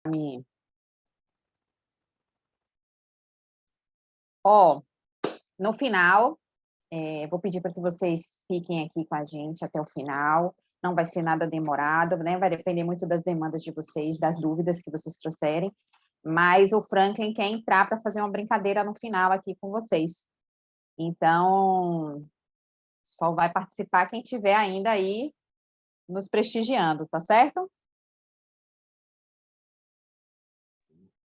mim. Ó, no final, vou pedir para que vocês fiquem aqui com a gente até o final. Não vai ser nada demorado, né? Vai depender muito das demandas de vocês, das dúvidas que vocês trouxerem. Mas o Franklin quer entrar para fazer uma brincadeira no final aqui com vocês. Então, só vai participar quem tiver ainda aí nos prestigiando, tá certo?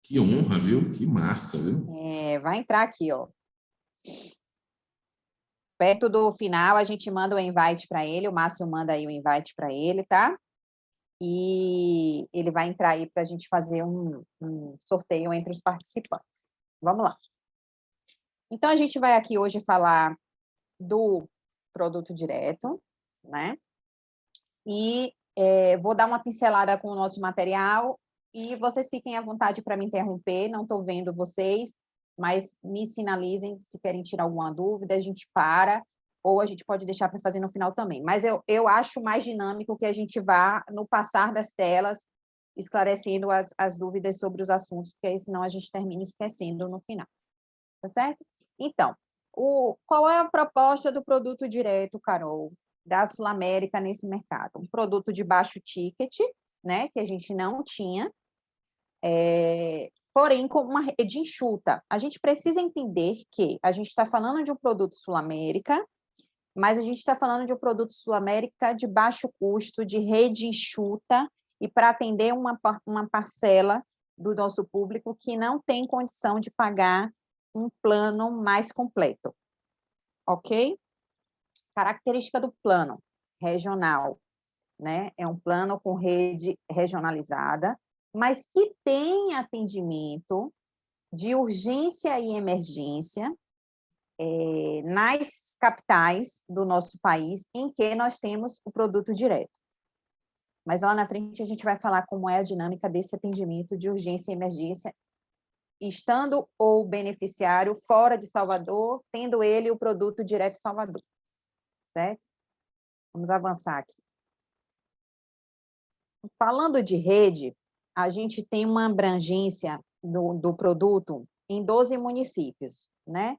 Que honra, viu? Que massa, viu? Vai entrar aqui, ó. Perto do final, a gente manda o invite para ele, o Márcio manda aí o invite para ele, tá? E ele vai entrar aí para a gente fazer um sorteio entre os participantes. Vamos lá. Então, a gente vai aqui hoje falar do produto direto, né? E vou dar uma pincelada com o nosso material e vocês fiquem à vontade para me interromper, não estou vendo vocês, mas me sinalizem se querem tirar alguma dúvida, a gente para, ou a gente pode deixar para fazer no final também. Mas eu acho mais dinâmico que a gente vá no passar das telas, esclarecendo as dúvidas sobre os assuntos, porque aí senão a gente termina esquecendo no final. Tá certo? Então, qual é a proposta do produto direto, Carol, da Sul América nesse mercado? Um produto de baixo ticket, né, que a gente não tinha, porém com uma rede enxuta. A gente precisa entender que a gente está falando de um produto Sul América, mas a gente está falando de um produto Sul América de baixo custo, de rede enxuta, e para atender uma parcela do nosso público que não tem condição de pagar um plano mais completo, ok? Característica do plano regional, né? É um plano com rede regionalizada, mas que tem atendimento de urgência e emergência nas capitais do nosso país, em que nós temos o produto direto. Mas lá na frente a gente vai falar como é a dinâmica desse atendimento de urgência e emergência, estando o beneficiário fora de Salvador, tendo ele o produto direto Salvador, certo? Vamos avançar aqui. Falando de rede, a gente tem uma abrangência do produto em 12 municípios, né?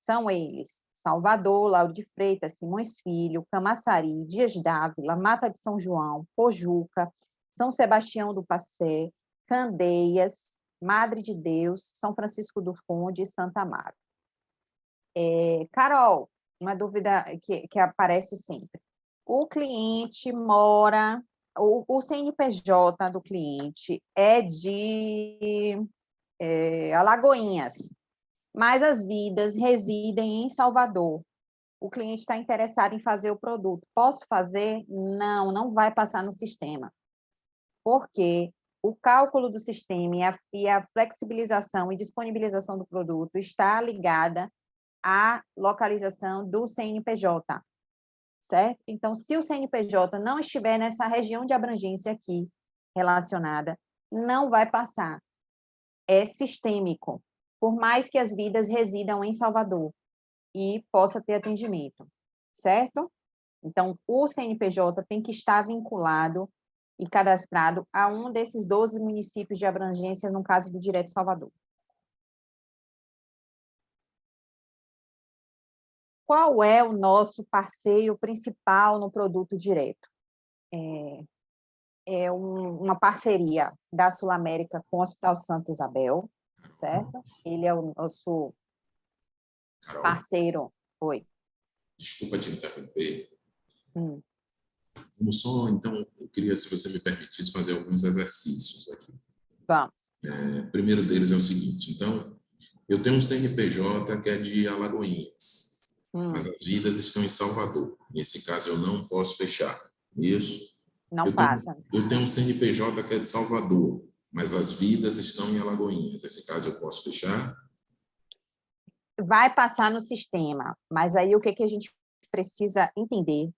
São eles Salvador, Lauro de Freitas, Simões Filho, Camaçari, Dias d'Ávila, Mata de São João, Pojuca, São Sebastião do Passé, Candeias, Madre de Deus, São Francisco do Conde e Santa Amaro. Carol, uma dúvida que aparece sempre. O cliente mora, o CNPJ do cliente é de Alagoinhas, mas as vidas residem em Salvador. O cliente está interessado em fazer o produto. Posso fazer? Não, não vai passar no sistema. Porque o cálculo do sistema e a flexibilização e disponibilização do produto está ligada à localização do CNPJ, certo? Então, se o CNPJ não estiver nessa região de abrangência aqui relacionada, não vai passar. É sistêmico, por mais que as vidas residam em Salvador e possa ter atendimento, certo? Então, o CNPJ tem que estar vinculado e cadastrado a um desses 12 municípios de abrangência, no caso do Direto Salvador. Qual é o nosso parceiro principal no produto direto? Uma parceria da Sul América com o Hospital Santa Isabel, certo? Ele é o nosso Carol, parceiro. Oi. desculpa te interromper. Vamos só, então, eu queria, se você me permitisse, fazer alguns exercícios aqui. Vamos. O primeiro deles é o seguinte, então, eu tenho um CNPJ que é de Alagoinhas, mas as vidas estão em Salvador. Nesse caso, eu não posso fechar. Isso? Não passa. Eu tenho um CNPJ que é de Salvador, mas as vidas estão em Alagoinhas. Nesse caso, eu posso fechar? Vai passar no sistema, mas aí o que a gente precisa entender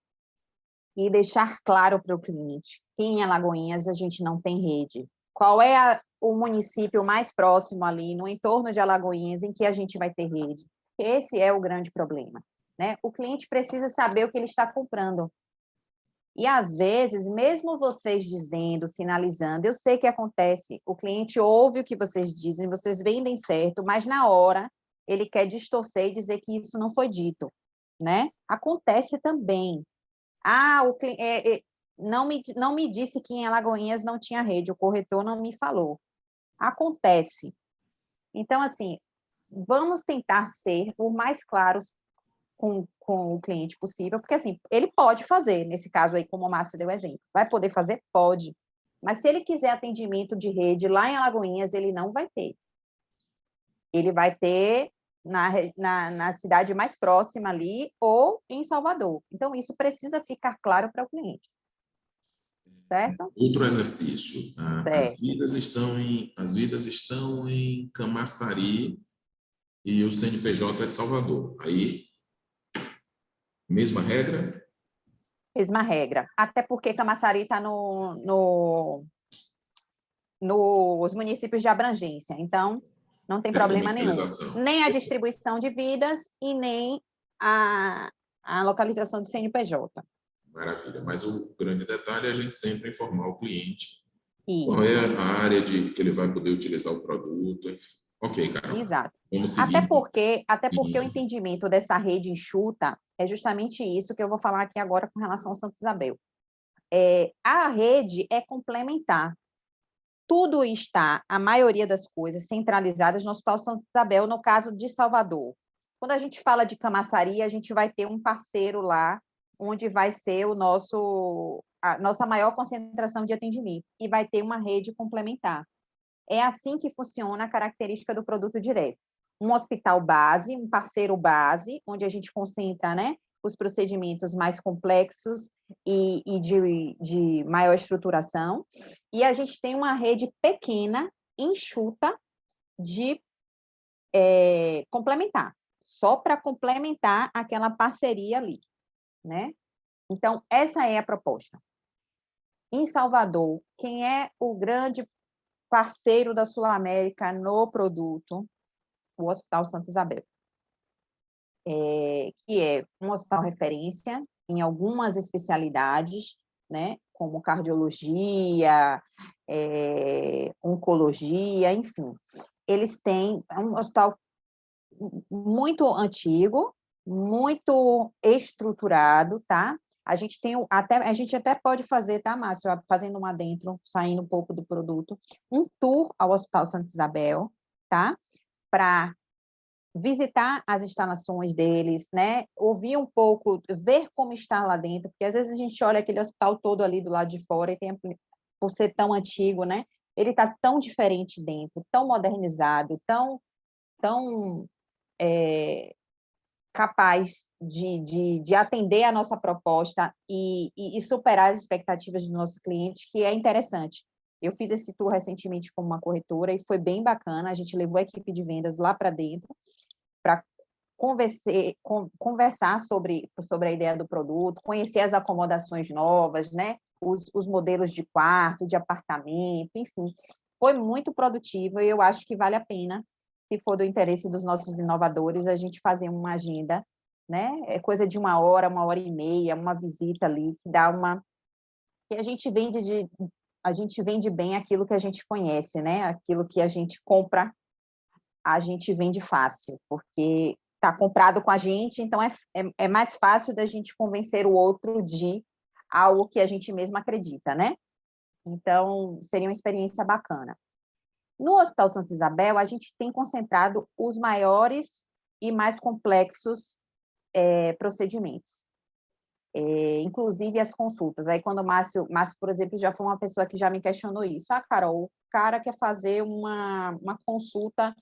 e deixar claro para o cliente que em Alagoinhas a gente não tem rede. Qual é o município mais próximo ali, no entorno de Alagoinhas, em que a gente vai ter rede? Esse é o grande problema, né? O cliente precisa saber o que ele está comprando. E, às vezes, mesmo vocês dizendo, sinalizando, eu sei que acontece, o cliente ouve o que vocês dizem, vocês vendem certo, mas na hora ele quer distorcer e dizer que isso não foi dito, né? Acontece também. Ah, não me disse que em Alagoinhas não tinha rede, o corretor não me falou. Acontece. Então, assim, vamos tentar ser o mais claros com o cliente possível, porque, assim, ele pode fazer, nesse caso aí, como o Márcio deu exemplo. Vai poder fazer? Pode. Mas se ele quiser atendimento de rede lá em Alagoinhas, ele não vai ter. Ele vai ter na cidade mais próxima ali ou em Salvador. Então, isso precisa ficar claro para o cliente. Certo? Outro exercício. Certo. As vidas estão em Camaçari e o CNPJ é de Salvador. Aí, mesma regra? Mesma regra. Até porque Camaçari está nos municípios de abrangência. Então, não tem É problema nenhum. comercialização. Nem a distribuição de vidas e nem a localização do CNPJ. Maravilha. Mas o grande detalhe é a gente sempre informar o cliente qual Isso. é a área que ele vai poder utilizar o produto. Enfim. Ok, Carol. Exato. Vamos seguir. Até porque o Sim. entendimento dessa rede enxuta é justamente isso que eu vou falar aqui agora com relação ao Santa Isabel. A rede é complementar. Tudo está, a maioria das coisas, centralizadas no Hospital Santa Isabel, no caso de Salvador. Quando a gente fala de Camaçari, a gente vai ter um parceiro lá, onde vai ser a nossa maior concentração de atendimento, e vai ter uma rede complementar. É assim que funciona a característica do produto direto. Um hospital base, um parceiro base, onde a gente concentra, né, os procedimentos mais complexos e de maior estruturação, e a gente tem uma rede pequena, enxuta, de complementar, só para complementar aquela parceria ali, né? Então, essa é a proposta. Em Salvador, quem é o grande parceiro da Sul América no produto? O Hospital Santa Isabel, que é um hospital referência em algumas especialidades, né, como cardiologia, oncologia, enfim. Eles têm um hospital muito antigo, muito estruturado, tá? A gente até pode fazer, tá, Márcio? Fazendo um adentro, saindo um pouco do produto, um tour ao Hospital Santa Isabel, tá? Para visitar as instalações deles, né? Ouvir um pouco, ver como está lá dentro, porque às vezes a gente olha aquele hospital todo ali do lado de fora e tem, por ser tão antigo, né? Ele está tão diferente dentro, tão modernizado, tão capaz de atender a nossa proposta e superar as expectativas do nosso cliente, que é interessante. Eu fiz esse tour recentemente com uma corretora e foi bem bacana. A gente levou a equipe de vendas lá para dentro para conversar sobre a ideia do produto, conhecer as acomodações novas, né? Os modelos de quarto, de apartamento, enfim. Foi muito produtivo e eu acho que vale a pena, se for do interesse dos nossos inovadores, a gente fazer uma agenda, né? É coisa de 1 hora e meia, uma visita ali, que dá uma... que a gente vende bem aquilo que a gente conhece, né? Aquilo que a gente compra, a gente vende fácil, porque está comprado com a gente, então é mais fácil da gente convencer o outro de algo que a gente mesmo acredita, né? Então, seria uma experiência bacana. No Hospital Santa Isabel, a gente tem concentrado os maiores e mais complexos procedimentos, inclusive as consultas. Aí, quando o Márcio, por exemplo, já foi uma pessoa que já me questionou isso. Ah, Carol, o cara quer fazer uma consulta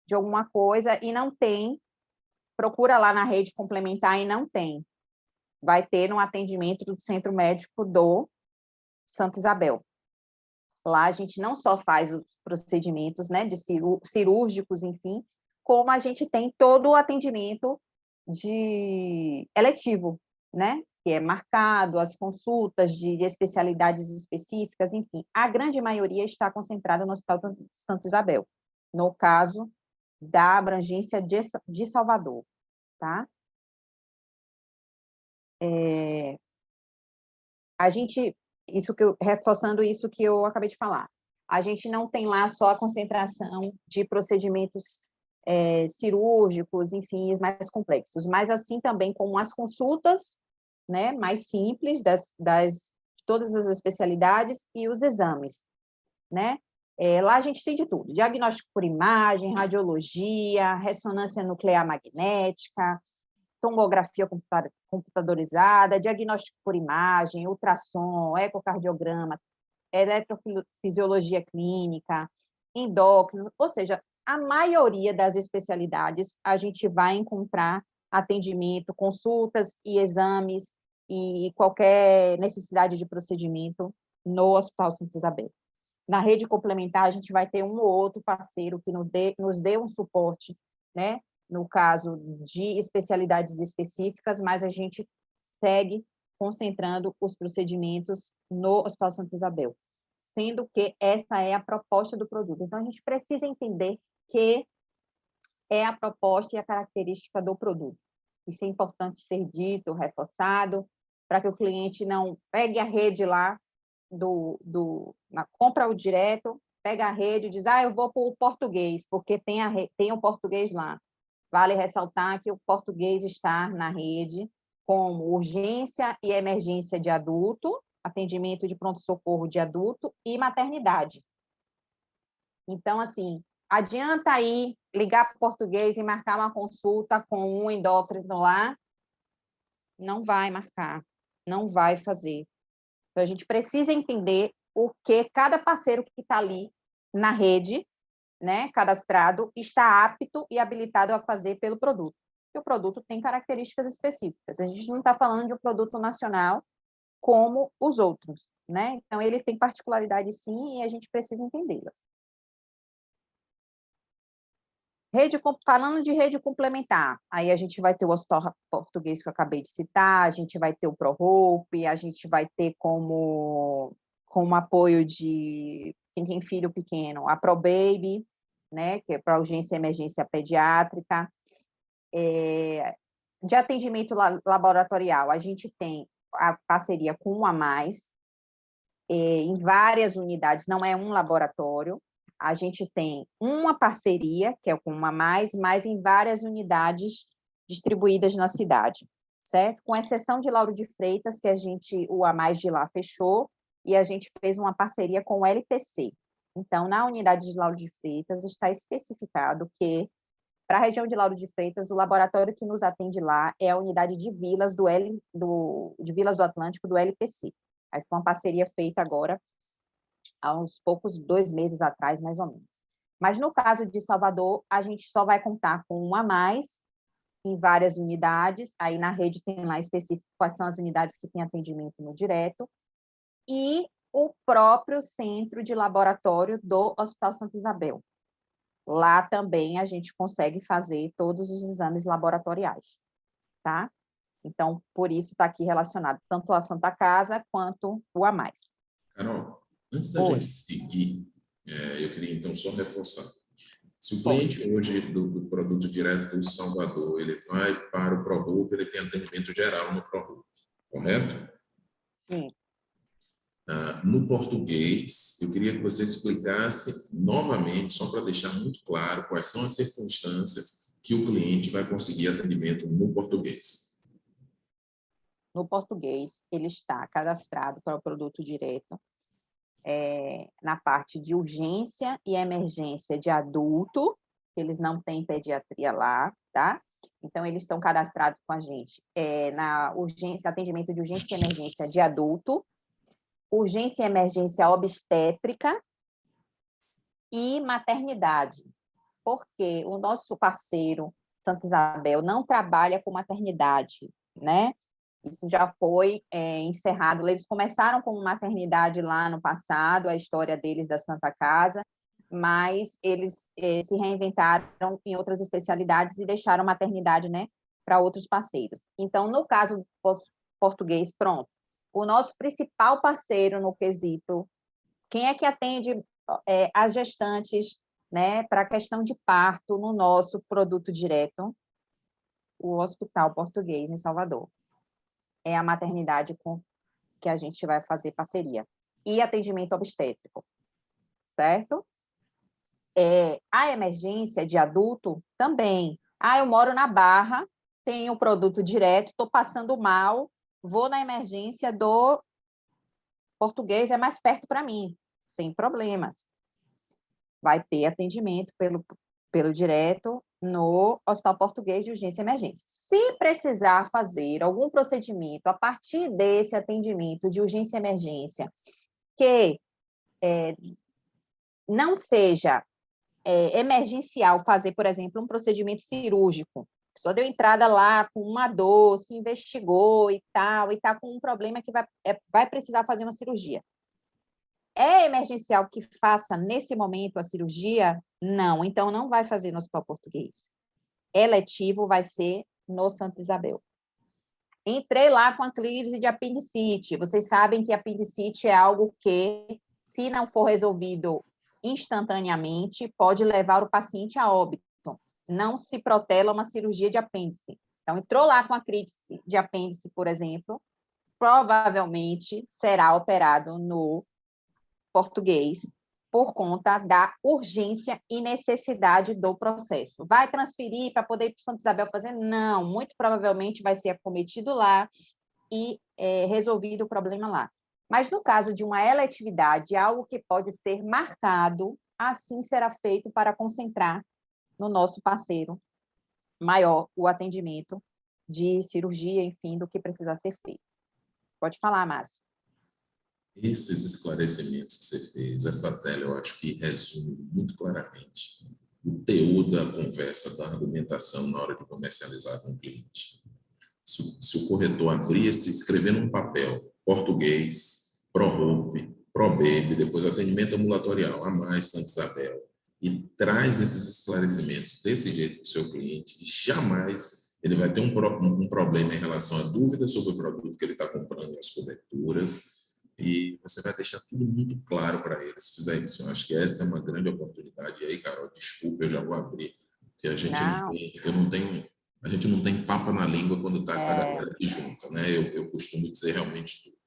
de alguma coisa e não tem, procura lá na rede complementar e não tem. Vai ter no atendimento do Centro Médico do Santa Isabel. Lá a gente não só faz os procedimentos, né, de cirúrgicos, enfim, como a gente tem todo o atendimento eletivo, né, que é marcado, as consultas de especialidades específicas, enfim. A grande maioria está concentrada no Hospital Santa Isabel, no caso da abrangência de Salvador, tá? reforçando isso que eu acabei de falar, a gente não tem lá só a concentração de procedimentos cirúrgicos, enfim, mais complexos, mas assim também como as consultas, né, mais simples de todas as especialidades e os exames, né? Lá a gente tem de tudo, diagnóstico por imagem, radiologia, ressonância nuclear magnética, tomografia computadorizada, diagnóstico por imagem, ultrassom, ecocardiograma, eletrofisiologia clínica, endócrino, ou seja, a maioria das especialidades a gente vai encontrar atendimento, consultas e exames e qualquer necessidade de procedimento no Hospital Santa Isabel. Na rede complementar, a gente vai ter um ou outro parceiro que nos dê um suporte, né? No caso de especialidades específicas, mas a gente segue concentrando os procedimentos no Hospital Santa Isabel, sendo que essa é a proposta do produto. Então, a gente precisa entender que é a proposta e a característica do produto. Isso é importante ser dito, reforçado, para que o cliente não pegue a rede lá, compra o direto, pega a rede e diz, eu vou para o português, porque tem o português lá. Vale ressaltar que o português está na rede como urgência e emergência de adulto, atendimento de pronto-socorro de adulto e maternidade. Então, assim, adianta aí ligar para o português e marcar uma consulta com um endócrino lá? Não vai marcar, não vai fazer. Então, a gente precisa entender o que cada parceiro que está ali na rede, né, cadastrado, está apto e habilitado a fazer pelo produto. E o produto tem características específicas. A gente não está falando de um produto nacional como os outros, né? Então, ele tem particularidades, sim, e a gente precisa entendê-las. Falando de rede complementar, aí a gente vai ter o Hospital Português que eu acabei de citar, a gente vai ter o ProHope, a gente vai ter como apoio de quem tem filho pequeno, a ProBaby, né, que é para urgência e emergência pediátrica. De atendimento laboratorial, a gente tem a parceria com o AMAIS, em várias unidades, não é um laboratório. A gente tem uma parceria, que é com uma mais em várias unidades distribuídas na cidade, certo? Com exceção de Lauro de Freitas, que o A Mais de lá fechou, e a gente fez uma parceria com o LPC. Então, na unidade de Lauro de Freitas, está especificado que, para a região de Lauro de Freitas, o laboratório que nos atende lá é a unidade de Vilas de Vilas do Atlântico, do LPC. Aí foi uma parceria feita agora, há uns 2 meses atrás, mais ou menos. Mas no caso de Salvador, a gente só vai contar com um a mais em várias unidades, aí na rede tem lá específico quais são as unidades que têm atendimento no direto, e o próprio centro de laboratório do Hospital Santa Isabel. Lá também a gente consegue fazer todos os exames laboratoriais, tá? Então, por isso está aqui relacionado tanto a Santa Casa quanto o a mais. Carol, antes da gente seguir, eu queria então só reforçar. Se o cliente hoje do produto direto do Salvador, ele vai para o ProHope, ele tem atendimento geral no ProHope, correto? Sim. No português, eu queria que você explicasse novamente, só para deixar muito claro, quais são as circunstâncias que o cliente vai conseguir atendimento no português. No português, ele está cadastrado para o produto direto na parte de urgência e emergência de adulto, eles não têm pediatria lá, tá? Então, eles estão cadastrados com a gente na urgência, atendimento de urgência e emergência de adulto, urgência e emergência obstétrica e maternidade, porque o nosso parceiro, Santa Isabel, não trabalha com maternidade, né? Isso já foi encerrado. Eles começaram com maternidade lá no passado, a história deles da Santa Casa, mas eles se reinventaram em outras especialidades e deixaram maternidade, né, para outros parceiros. Então, no caso português, pronto. O nosso principal parceiro no quesito, quem é que atende as gestantes, né, para a questão de parto no nosso produto direto? O Hospital Português, em Salvador. É a maternidade com que a gente vai fazer parceria. E atendimento obstétrico, certo? A emergência de adulto também. Eu moro na Barra, tenho produto direto, estou passando mal, vou na emergência do Português, é mais perto para mim, sem problemas. Vai ter atendimento pelo direto no Hospital Português de Urgência e Emergência. Se precisar fazer algum procedimento a partir desse atendimento de urgência e emergência, que não seja emergencial fazer, por exemplo, um procedimento cirúrgico, a pessoa deu entrada lá com uma dor, se investigou e tal, e está com um problema que vai precisar fazer uma cirurgia. É emergencial que faça, nesse momento, a cirurgia? Não, então não vai fazer no Hospital Português. Eletivo vai ser no Santa Isabel. Entrei lá com a crise de apendicite. Vocês sabem que apendicite é algo que, se não for resolvido instantaneamente, pode levar o paciente a óbito. Não se protela uma cirurgia de apêndice. Então, entrou lá com a crise de apêndice, por exemplo, provavelmente será operado no Português por conta da urgência e necessidade do processo. Vai transferir para poder ir para Santa Isabel fazer? Não, muito provavelmente vai ser acometido lá e resolvido o problema lá. Mas no caso de uma eletividade, algo que pode ser marcado, assim será feito para concentrar no nosso parceiro maior o atendimento de cirurgia, enfim, do que precisar ser feito. Pode falar, Márcio. Esses esclarecimentos que você fez, essa tela, eu acho que resume muito claramente o teor da conversa, da argumentação na hora de comercializar com o cliente. Se o corretor abrisse, escrever num papel, português, ProHope, ProBaby, depois atendimento ambulatorial, a mais Santa Isabel, e traz esses esclarecimentos desse jeito para o seu cliente, jamais ele vai ter um problema em relação à dúvida sobre o produto que ele está comprando, as coberturas, e você vai deixar tudo muito claro para ele se fizer isso. Eu acho que essa é uma grande oportunidade. E aí, Carol, desculpa, eu já vou abrir, porque a gente a gente não tem papo na língua quando está essa galera aqui junta, né? Eu costumo dizer realmente tudo.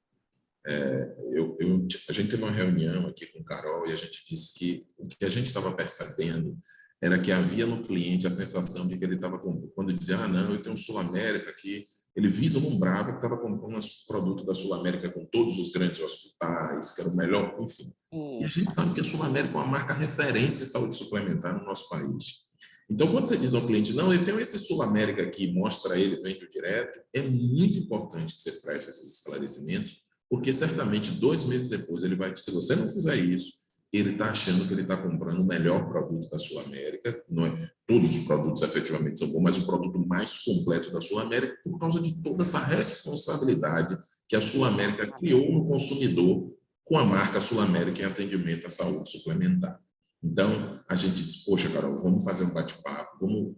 A gente teve uma reunião aqui com o Carol e a gente disse que o que a gente estava percebendo era que havia no cliente a sensação de que ele estava, quando dizia, não, eu tenho um Sul América aqui, ele vislumbrava que estava comprando um produto da Sul América com todos os grandes hospitais, que era o melhor, enfim. E a gente sabe que a Sul América é uma marca referência em saúde suplementar no nosso país. Então, quando você diz ao cliente, não, eu tenho esse Sul América aqui, mostra ele, vende direto, é muito importante que você preste esses esclarecimentos, porque certamente 2 meses depois ele vai, se você não fizer isso, ele está achando que ele está comprando o melhor produto da Sul América, não é? Todos os produtos efetivamente são bons, mas o produto mais completo da Sul América, por causa de toda essa responsabilidade que a Sul América criou no consumidor com a marca Sul América em atendimento à saúde suplementar. Então, a gente diz, poxa, Carol, vamos fazer um bate-papo, vamos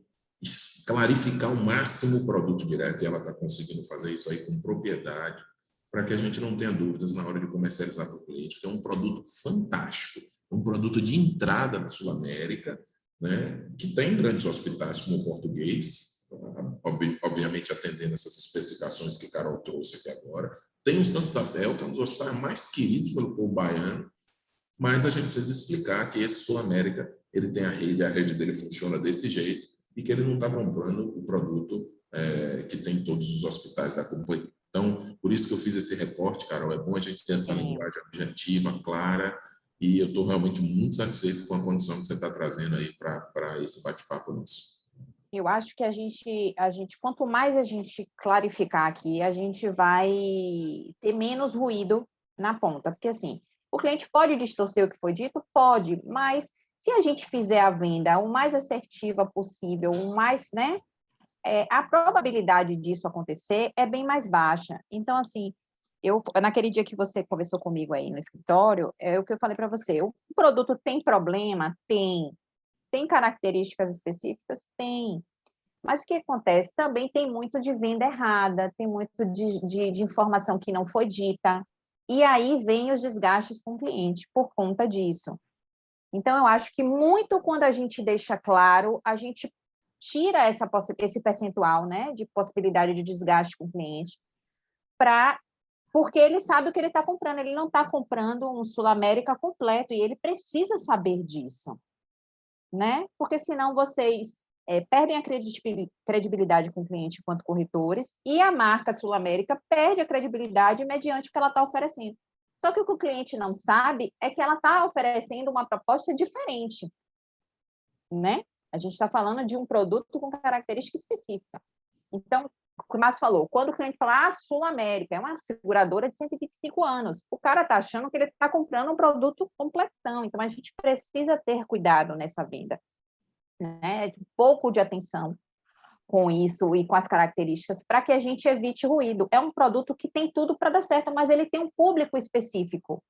clarificar ao máximo o produto direto, e ela está conseguindo fazer isso aí com propriedade, para que a gente não tenha dúvidas na hora de comercializar para o cliente, que é um produto fantástico, um produto de entrada na Sul América, né, que tem grandes hospitais como o Português, obviamente atendendo essas especificações que a Carol trouxe aqui agora. Tem o Santa Isabel, que é um dos hospitais mais queridos pelo povo baiano, mas a gente precisa explicar que esse Sul América, ele tem a rede dele funciona desse jeito, e que ele não está comprando o produto que tem em todos os hospitais da companhia. Então, por isso que eu fiz esse reporte, Carol, é bom a gente ter essa linguagem objetiva, clara, e eu estou realmente muito satisfeito com a condição que você está trazendo aí para esse bate-papo nosso. Eu acho que a gente, quanto mais a gente clarificar aqui, a gente vai ter menos ruído na ponta, porque assim, o cliente pode distorcer o que foi dito? Pode, mas se a gente fizer a venda o mais assertiva possível, o mais, né, a probabilidade disso acontecer é bem mais baixa. Então, assim, naquele dia que você conversou comigo aí no escritório, é o que eu falei para você, o produto tem problema? Tem. Tem características específicas? Tem. Mas o que acontece? Também tem muito de venda errada, tem muito de informação que não foi dita, e aí vem os desgastes com o cliente por conta disso. Então, eu acho que muito quando a gente deixa claro, a gente tira esse percentual, né, de possibilidade de desgaste com o cliente, para porque ele sabe o que ele está comprando, ele não está comprando um Sul América completo, e ele precisa saber disso, né? Porque senão vocês perdem a credibilidade com o cliente enquanto corretores, e a marca Sul América perde a credibilidade mediante o que ela está oferecendo. Só que o que o cliente não sabe é que ela está oferecendo uma proposta diferente, né? A gente está falando de um produto com característica específica. Então, o Márcio falou, quando o cliente fala, Sul América é uma seguradora de 125 anos, o cara está achando que ele está comprando um produto completão. Então, a gente precisa ter cuidado nessa venda, né? Um pouco de atenção com isso e com as características para que a gente evite ruído. É um produto que tem tudo para dar certo, mas ele tem um público específico,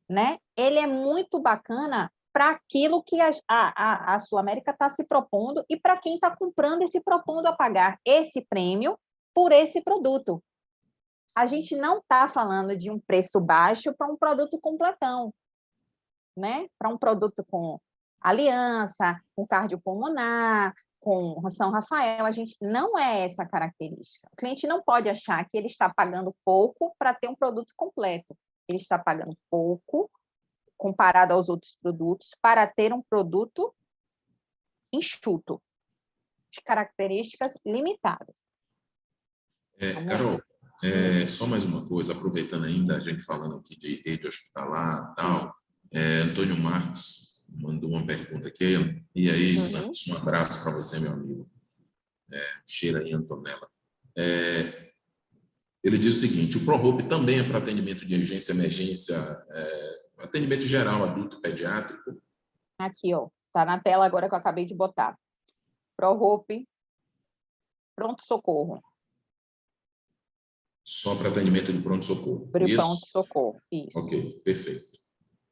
né? Ele é muito bacana para aquilo que a Sul América está se propondo e para quem está comprando e se propondo a pagar esse prêmio por esse produto. A gente não está falando de um preço baixo para um produto completão, né? Para um produto com aliança, com cardiopulmonar, com São Rafael, a gente não é essa característica. O cliente não pode achar que ele está pagando pouco para ter um produto completo. Ele está pagando pouco comparado aos outros produtos para ter um produto enxuto, de características limitadas. Carol, só mais uma coisa, aproveitando ainda a gente falando aqui de rede hospitalar e tal, Antônio Marques mandou uma pergunta aqui. E aí, Santos, um abraço para você, meu amigo. Cheira aí, Antonella. Ele diz o seguinte, o ProHope também é para atendimento de urgência, emergência, atendimento geral, adulto, pediátrico? Aqui, ó, tá na tela agora que eu acabei de botar. ProHope, pronto-socorro. Só para atendimento de pronto-socorro. Pronto-socorro, isso. Ok, perfeito.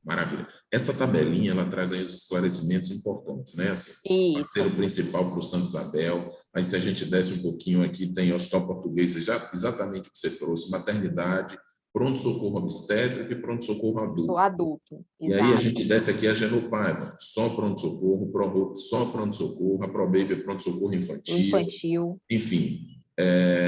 Maravilha. Essa tabelinha, ela traz aí os esclarecimentos importantes, né? Assim, o parceiro principal para o Santa Isabel. Aí, se a gente desce um pouquinho aqui, tem Hospital Português, exatamente o que você trouxe, maternidade, pronto-socorro obstétrico e pronto-socorro adulto. Adulto, e aí, a gente desce aqui a Genopaiva, só pronto-socorro, ProHope, só pronto-socorro, a ProBaby, pronto-socorro infantil. Enfim.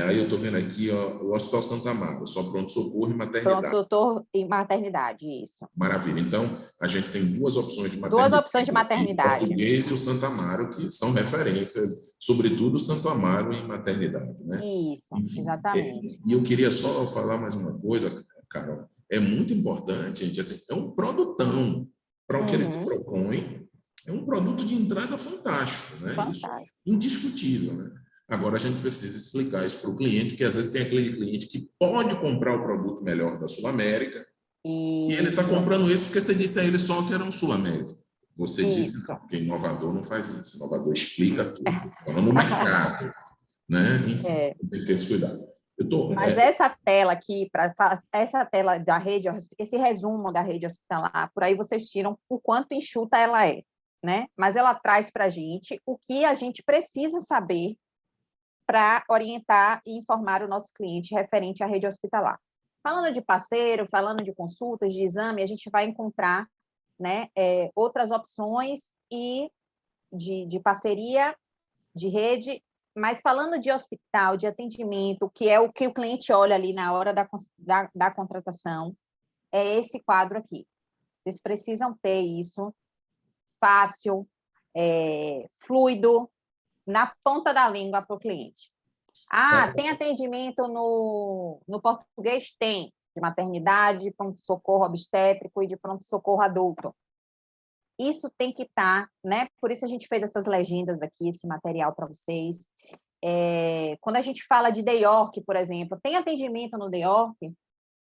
Aí eu estou vendo aqui, ó, o Hospital Santa Amaro, só pronto-socorro e maternidade. Pronto-socorro e maternidade, isso. Maravilha. Então, a gente tem duas opções de maternidade. Duas opções de maternidade. O Português e o Santa Amaro, que são referências, sobretudo o Santo Amaro em maternidade, né? Isso, enfim, exatamente. E eu queria só falar mais uma coisa, Carol. É muito importante, gente, assim, é um produtão para o que eles se propõem. É um produto de entrada fantástico, né? Fantástico. Isso, indiscutível, né? Agora, a gente precisa explicar isso para o cliente, porque às vezes tem aquele cliente que pode comprar o produto melhor da Sul América, e ele está comprando isso porque você disse a ele só que era um Sul América. Você disse não, porque inovador não faz isso. Inovador explica tudo. Falando no mercado, né? Enfim, tem que ter esse cuidado. Mas essa tela aqui, essa tela da rede, esse resumo da rede hospitalar, por aí vocês tiram o quanto enxuta ela é, né? Mas ela traz para a gente o que a gente precisa saber para orientar e informar o nosso cliente referente à rede hospitalar. Falando de parceiro, falando de consultas, de exame, a gente vai encontrar, né, outras opções e de parceria, de rede, mas falando de hospital, de atendimento, que é o que o cliente olha ali na hora da contratação, é esse quadro aqui. Vocês precisam ter isso fácil, fluido, na ponta da língua para o cliente. Tem atendimento no português? Tem, de maternidade, de pronto-socorro obstétrico e de pronto-socorro adulto. Isso tem que estar, né? Por isso a gente fez essas legendas aqui, esse material para vocês. Quando a gente fala de DEORC, por exemplo, tem atendimento no DEORC?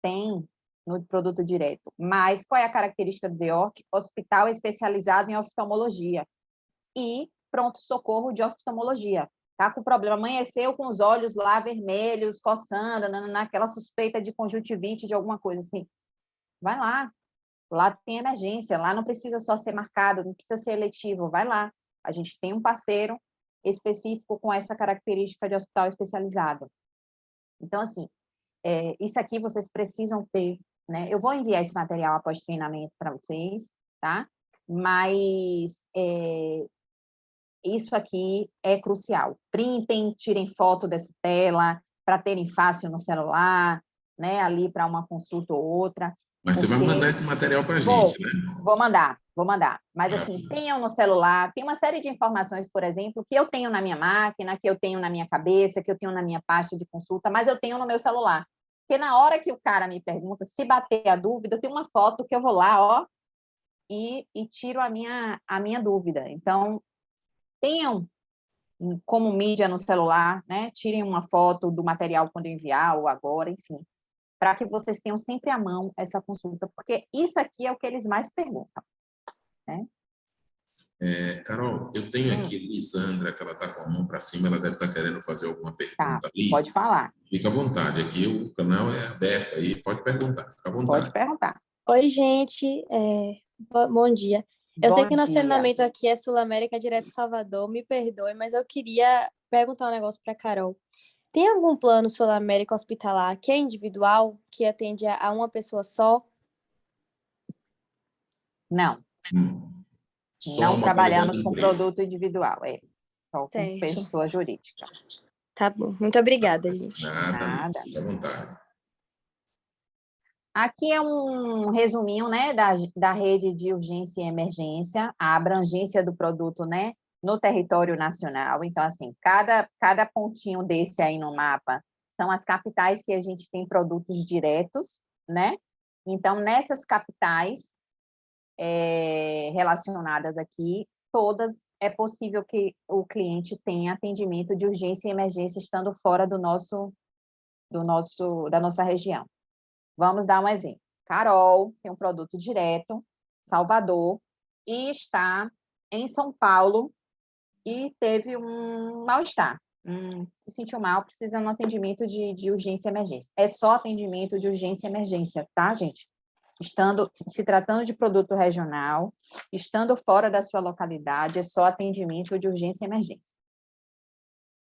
Tem, no produto direto. Mas qual é a característica do DEORC? Hospital especializado em oftalmologia e pronto-socorro de oftalmologia. Tá com problema, amanheceu com os olhos lá vermelhos, coçando, naquela suspeita de conjuntivite, de alguma coisa assim. Vai lá. Lá tem emergência, lá não precisa só ser marcado, não precisa ser eletivo, vai lá. A gente tem um parceiro específico com essa característica de hospital especializado. Então, assim, isso aqui vocês precisam ter, né? Eu vou enviar esse material após treinamento para vocês, tá? Mas isso aqui é crucial. Printem, tirem foto dessa tela para terem fácil no celular, né, ali para uma consulta ou outra. Mas você vai mandar esse material para a Vou, gente, né? vou mandar. Mas, assim, Maravilha. tenham no celular, tem uma série de informações, por exemplo, que eu tenho na minha máquina, que eu tenho na minha cabeça, que eu tenho na minha pasta de consulta, mas eu tenho no meu celular. Porque na hora que o cara me pergunta, se bater a dúvida, eu tenho uma foto que eu vou lá, ó, e tiro a minha dúvida. Então, tenham como mídia no celular, né? Tirem uma foto do material quando enviar ou agora, enfim, para que vocês tenham sempre à mão essa consulta, porque isso aqui é o que eles mais perguntam, né? Carol, eu tenho aqui Lisandra, que ela está com a mão para cima, ela deve estar querendo fazer alguma Tá, pergunta. pode Liz, falar, fica à vontade, aqui o canal é aberto aí, pode perguntar, fica à pode vontade. perguntar. Oi, gente. Bom dia. Eu sei Bom que nosso dia. treinamento aqui é Sul América, direto de Salvador, me perdoe, mas eu queria perguntar um negócio para Carol. Tem algum plano Sul América hospitalar que é individual, que atende a uma pessoa só? Não, Só não uma modalidade trabalhamos de com empresa. produto individual, só com Certo. pessoa jurídica. Tá bom. Muito obrigada, gente. Nada, Nada. Liz, fica à vontade. Aqui é um resuminho, né, da rede de urgência e emergência, a abrangência do produto, né, no território nacional. Então, assim, cada pontinho desse aí no mapa são as capitais que a gente tem produtos diretos, né? Então, nessas capitais relacionadas aqui, todas é possível que o cliente tenha atendimento de urgência e emergência estando fora da nossa região. Vamos dar um exemplo. Carol tem um produto direto, Salvador, e está em São Paulo e teve um mal-estar. Se sentiu mal, precisa de um atendimento de urgência e emergência. É só atendimento de urgência e emergência, tá, gente? Se tratando de produto regional, estando fora da sua localidade, é só atendimento de urgência e emergência.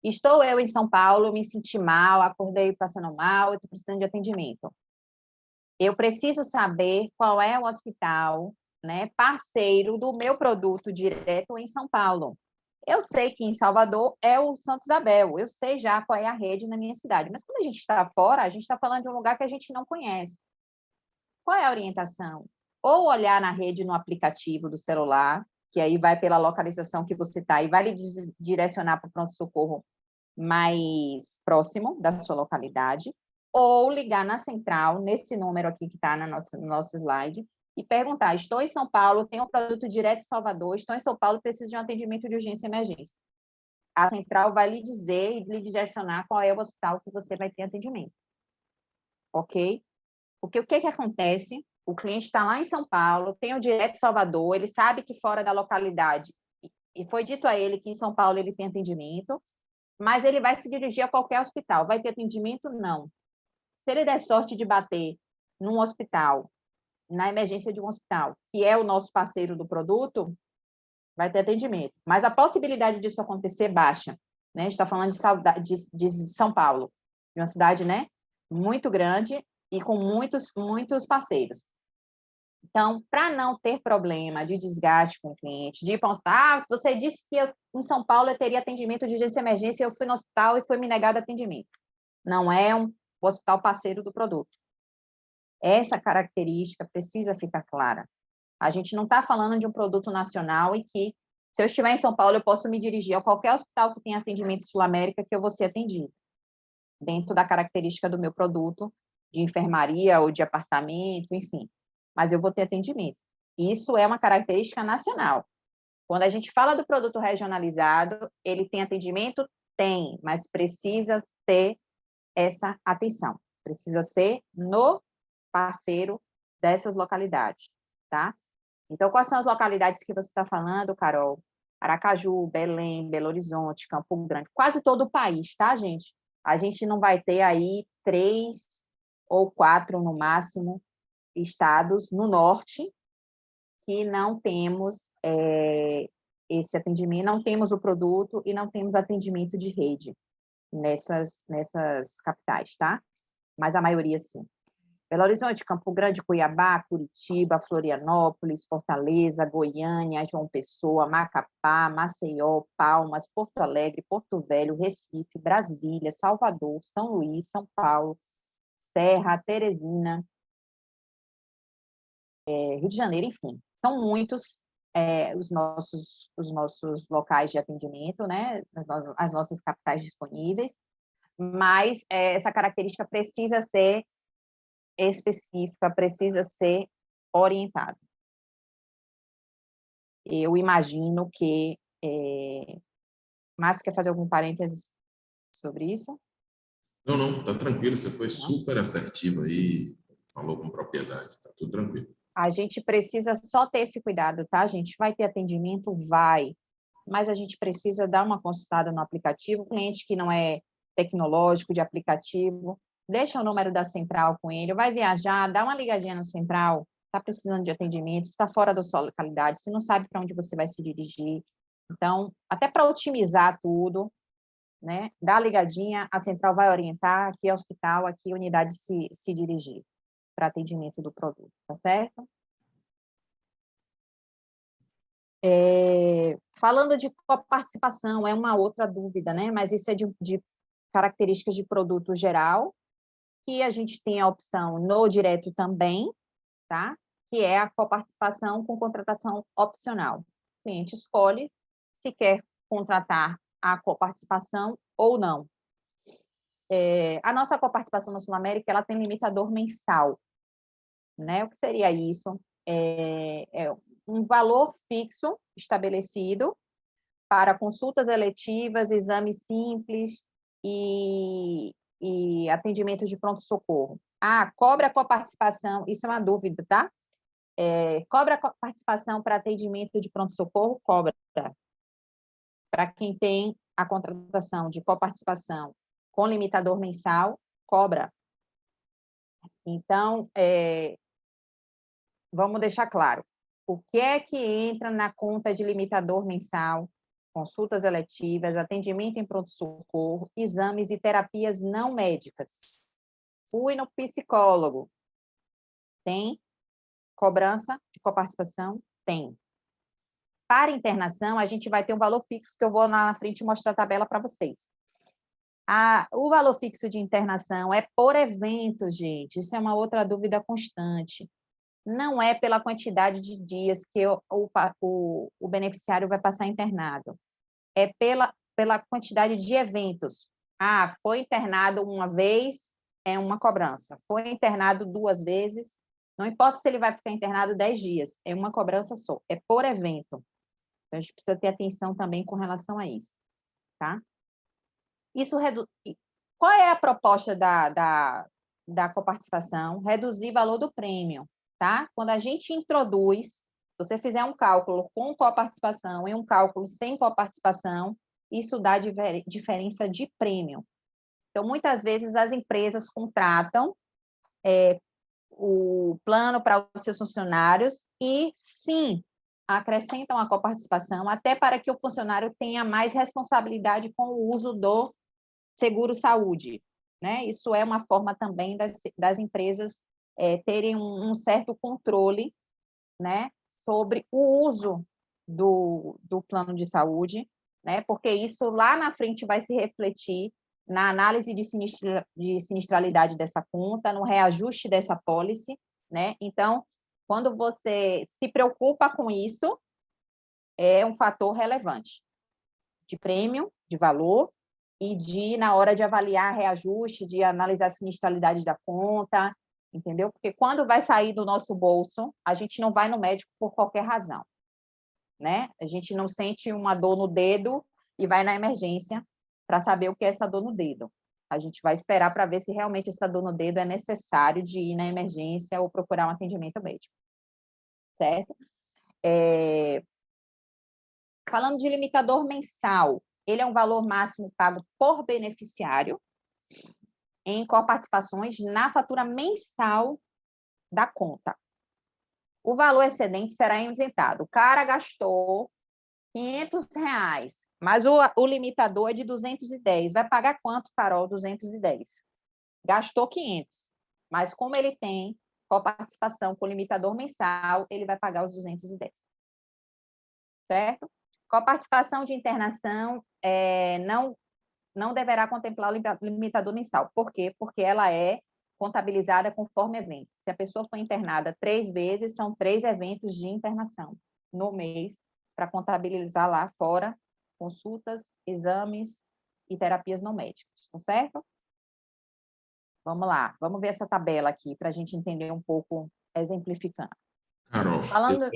Estou eu em São Paulo, me senti mal, acordei passando mal, estou precisando de atendimento. Eu preciso saber qual é o hospital, né, parceiro do meu produto direto em São Paulo. Eu sei que em Salvador é o Santa Isabel, eu sei já qual é a rede na minha cidade, mas quando a gente está fora, a gente está falando de um lugar que a gente não conhece. Qual é a orientação? Ou olhar na rede no aplicativo do celular, que aí vai pela localização que você está e vai lhe direcionar para o pronto-socorro mais próximo da sua localidade, ou ligar na central, nesse número aqui que está no nosso slide, e perguntar: estou em São Paulo, tenho um produto direto em Salvador, estou em São Paulo, preciso de um atendimento de urgência e emergência. A central vai lhe dizer e lhe direcionar qual é o hospital que você vai ter atendimento. Ok? Porque o que acontece? O cliente está lá em São Paulo, tem o direto em Salvador, ele sabe que fora da localidade, e foi dito a ele que em São Paulo ele tem atendimento, mas ele vai se dirigir a qualquer hospital. Vai ter atendimento? Não. Se ele der sorte de bater num hospital, na emergência de um hospital, que é o nosso parceiro do produto, vai ter atendimento. Mas a possibilidade disso acontecer é baixa. Né? A gente está falando de São Paulo, de uma cidade, né, muito grande e com muitos parceiros. Então, para não ter problema de desgaste com o cliente, de pensar, você disse que em São Paulo eu teria atendimento de urgência e emergência, eu fui no hospital e foi me negado atendimento. Não é um hospital parceiro do produto. Essa característica precisa ficar clara. A gente não está falando de um produto nacional e que, se eu estiver em São Paulo, eu posso me dirigir a qualquer hospital que tenha atendimento Sul-América que eu vou ser atendido, dentro da característica do meu produto, de enfermaria ou de apartamento, enfim. Mas eu vou ter atendimento. Isso é uma característica nacional. Quando a gente fala do produto regionalizado, ele tem atendimento? Tem, mas precisa ter essa atenção. Precisa ser no parceiro dessas localidades, tá? Então, quais são as localidades que você está falando, Carol? Aracaju, Belém, Belo Horizonte, Campo Grande, quase todo o país, tá, gente? A gente não vai ter aí 3 ou 4, no máximo, estados no norte que não temos esse atendimento, não temos o produto e não temos atendimento de rede nessas capitais, tá? Mas a maioria, sim. Belo Horizonte, Campo Grande, Cuiabá, Curitiba, Florianópolis, Fortaleza, Goiânia, João Pessoa, Macapá, Maceió, Palmas, Porto Alegre, Porto Velho, Recife, Brasília, Salvador, São Luís, São Paulo, Serra, Teresina, Rio de Janeiro, enfim. São muitos os nossos locais de atendimento, né? As nossas capitais disponíveis, mas essa característica precisa ser específica, precisa ser orientada. Eu imagino que... Márcio, quer fazer algum parênteses sobre isso? Não, tá tranquilo, você foi super assertivo aí, falou com propriedade, tá tudo tranquilo. A gente precisa só ter esse cuidado, tá, gente? Vai ter atendimento? Vai. Mas a gente precisa dar uma consultada no aplicativo. O cliente que não é tecnológico de aplicativo, deixa o número da central com ele, vai viajar, dá uma ligadinha na central, está precisando de atendimento, está fora da sua localidade, você não sabe para onde você vai se dirigir. Então, até para otimizar tudo, né? Dá a ligadinha, a central vai orientar, aqui é hospital, aqui é unidade se dirigir para atendimento do produto, tá certo? Falando de coparticipação, é uma outra dúvida, né? Mas isso é de características de produto geral, e a gente tem a opção no direto também, tá? Que é a coparticipação com contratação opcional. O cliente escolhe se quer contratar a coparticipação ou não. A nossa coparticipação na Sul América, ela tem limitador mensal, né? O que seria isso? É um valor fixo estabelecido para consultas eletivas, exames simples e atendimento de pronto-socorro. Cobra a coparticipação, isso é uma dúvida, tá? Cobra a participação para atendimento de pronto-socorro? Cobra. Para quem tem a contratação de coparticipação com limitador mensal, cobra. Então, vamos deixar claro. O que é que entra na conta de limitador mensal? Consultas eletivas, atendimento em pronto-socorro, exames e terapias não médicas. Fui no psicólogo. Tem cobrança de coparticipação? Tem. Para internação, a gente vai ter um valor fixo, que eu vou lá na frente mostrar a tabela para vocês. O valor fixo de internação é por evento, gente. Isso é uma outra dúvida constante. Não é pela quantidade de dias que o beneficiário vai passar internado. É pela quantidade de eventos. Foi internado uma vez, é uma cobrança. Foi internado 2 vezes, não importa se ele vai ficar internado 10 dias, é uma cobrança só, é por evento. Então, a gente precisa ter atenção também com relação a isso, tá? Qual é a proposta da coparticipação? Reduzir o valor do prêmio, tá? Quando a gente introduz, se você fizer um cálculo com coparticipação e um cálculo sem coparticipação, isso dá diferença de prêmio. Então, muitas vezes, as empresas contratam o plano para os seus funcionários e, sim, acrescentam a coparticipação, até para que o funcionário tenha mais responsabilidade com o uso do seguro-saúde, né? Isso é uma forma também das empresas terem um certo controle, né, sobre o uso do plano de saúde, né? Porque isso lá na frente vai se refletir na análise de sinistralidade dessa conta, no reajuste dessa pólice, né? Então, quando você se preocupa com isso, é um fator relevante de prêmio, de valor, e na hora de avaliar reajuste, de analisar a sinistralidade da conta, entendeu? Porque quando vai sair do nosso bolso, a gente não vai no médico por qualquer razão, né? A gente não sente uma dor no dedo e vai na emergência para saber o que é essa dor no dedo. A gente vai esperar para ver se realmente essa dor no dedo é necessário de ir na emergência ou procurar um atendimento médico, certo? Falando de limitador mensal, ele é um valor máximo pago por beneficiário em coparticipações na fatura mensal da conta. O valor excedente será isentado. O cara gastou R$500, mas o limitador é de 210. Vai pagar quanto, Carol? 210. Gastou 500, mas como ele tem coparticipação com limitador mensal, ele vai pagar os 210. Certo? Coparticipação de internação não deverá contemplar o limitador mensal. Por quê? Porque ela é contabilizada conforme evento. Se a pessoa foi internada 3 vezes, são 3 eventos de internação no mês, para contabilizar lá fora consultas, exames e terapias não médicas, tá certo? Vamos lá, vamos ver essa tabela aqui, para a gente entender um pouco, exemplificando. Carol, Falando...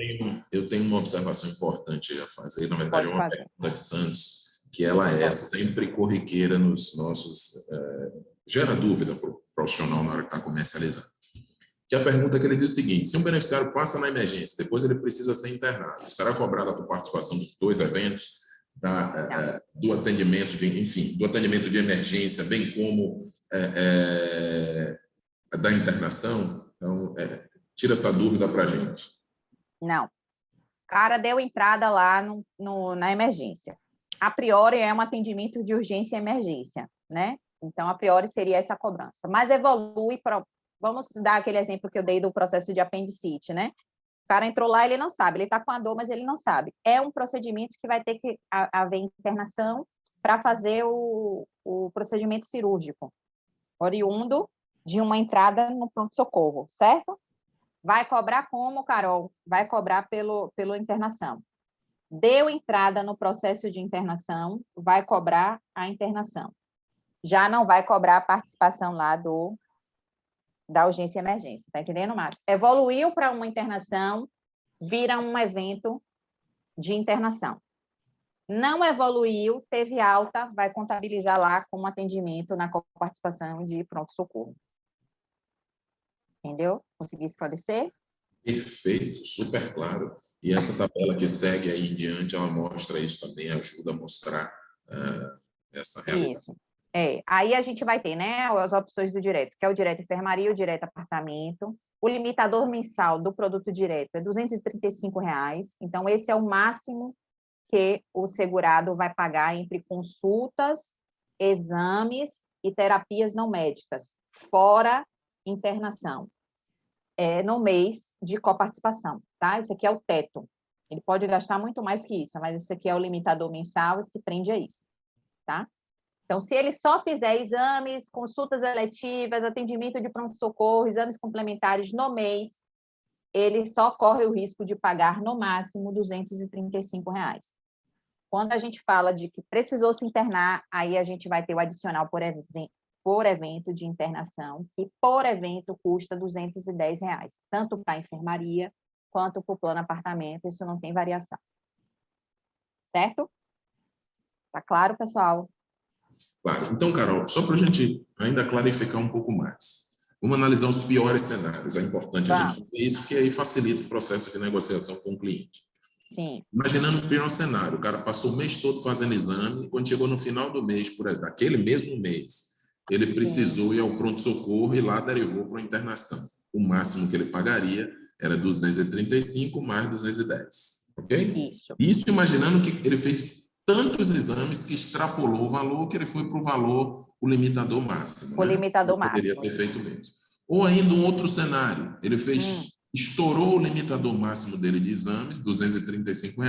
eu tenho uma observação importante a fazer, na verdade, Pode é uma fazer. pergunta de Santos, que ela é sempre corriqueira nos nossos... gera dúvida para o profissional na hora que está comercializando. Que a pergunta que ele diz o seguinte: se um beneficiário passa na emergência, depois ele precisa ser internado, será cobrada por participação dos 2 eventos, do atendimento, do atendimento de emergência, bem como da internação? Então, tira essa dúvida para a gente. Não. O cara deu entrada lá na emergência. A priori é um atendimento de urgência e emergência, né? Então, a priori seria essa cobrança. Mas evolui para... Vamos dar aquele exemplo que eu dei do processo de apendicite, né? O cara entrou lá, ele não sabe, ele está com a dor, mas ele não sabe. É um procedimento que vai ter que haver internação para fazer o procedimento cirúrgico, oriundo de uma entrada no pronto-socorro, certo? Vai cobrar como, Carol? Vai cobrar pela internação. Deu entrada no processo de internação, vai cobrar a internação. Já não vai cobrar a participação lá da urgência e emergência, tá entendendo, Márcio? Evoluiu para uma internação, vira um evento de internação. Não evoluiu, teve alta, vai contabilizar lá como atendimento na participação de pronto-socorro. Entendeu? Consegui esclarecer? Perfeito, super claro. E essa tabela que segue aí em diante, ela mostra isso também, ajuda a mostrar essa realidade. Isso. Aí a gente vai ter, né, as opções do direto, que é o direto enfermaria, o direto apartamento. O limitador mensal do produto direto é R$ 235, então esse é o máximo que o segurado vai pagar entre consultas, exames e terapias não médicas, fora internação, no mês de coparticipação, tá? Esse aqui é o teto. Ele pode gastar muito mais que isso, mas esse aqui é o limitador mensal e se prende a isso, tá? Então, se ele só fizer exames, consultas eletivas, atendimento de pronto-socorro, exames complementares no mês, ele só corre o risco de pagar, no máximo, R$ 235. Quando a gente fala de que precisou se internar, aí a gente vai ter o adicional por evento de internação, que por evento custa R$ 210, tanto para a enfermaria quanto para o plano apartamento, isso não tem variação. Certo? Tá claro, pessoal? Claro. Então, Carol, só para a gente ainda clarificar um pouco mais, vamos analisar os piores cenários. É importante a gente fazer isso, porque aí facilita o processo de negociação com o cliente. Sim. Imaginando o pior cenário, o cara passou o mês todo fazendo exame, quando chegou no final do mês, por exemplo, daquele mesmo mês, ele precisou ir ao pronto-socorro e lá derivou para a internação. O máximo que ele pagaria era 235 mais 210, ok? Isso imaginando que ele fez tantos exames que extrapolou o valor, que ele foi para o valor, o limitador máximo. O limitador máximo. Poderia ter feito mesmo. Ou ainda um outro cenário, ele fez, estourou o limitador máximo dele de exames, R$ 235,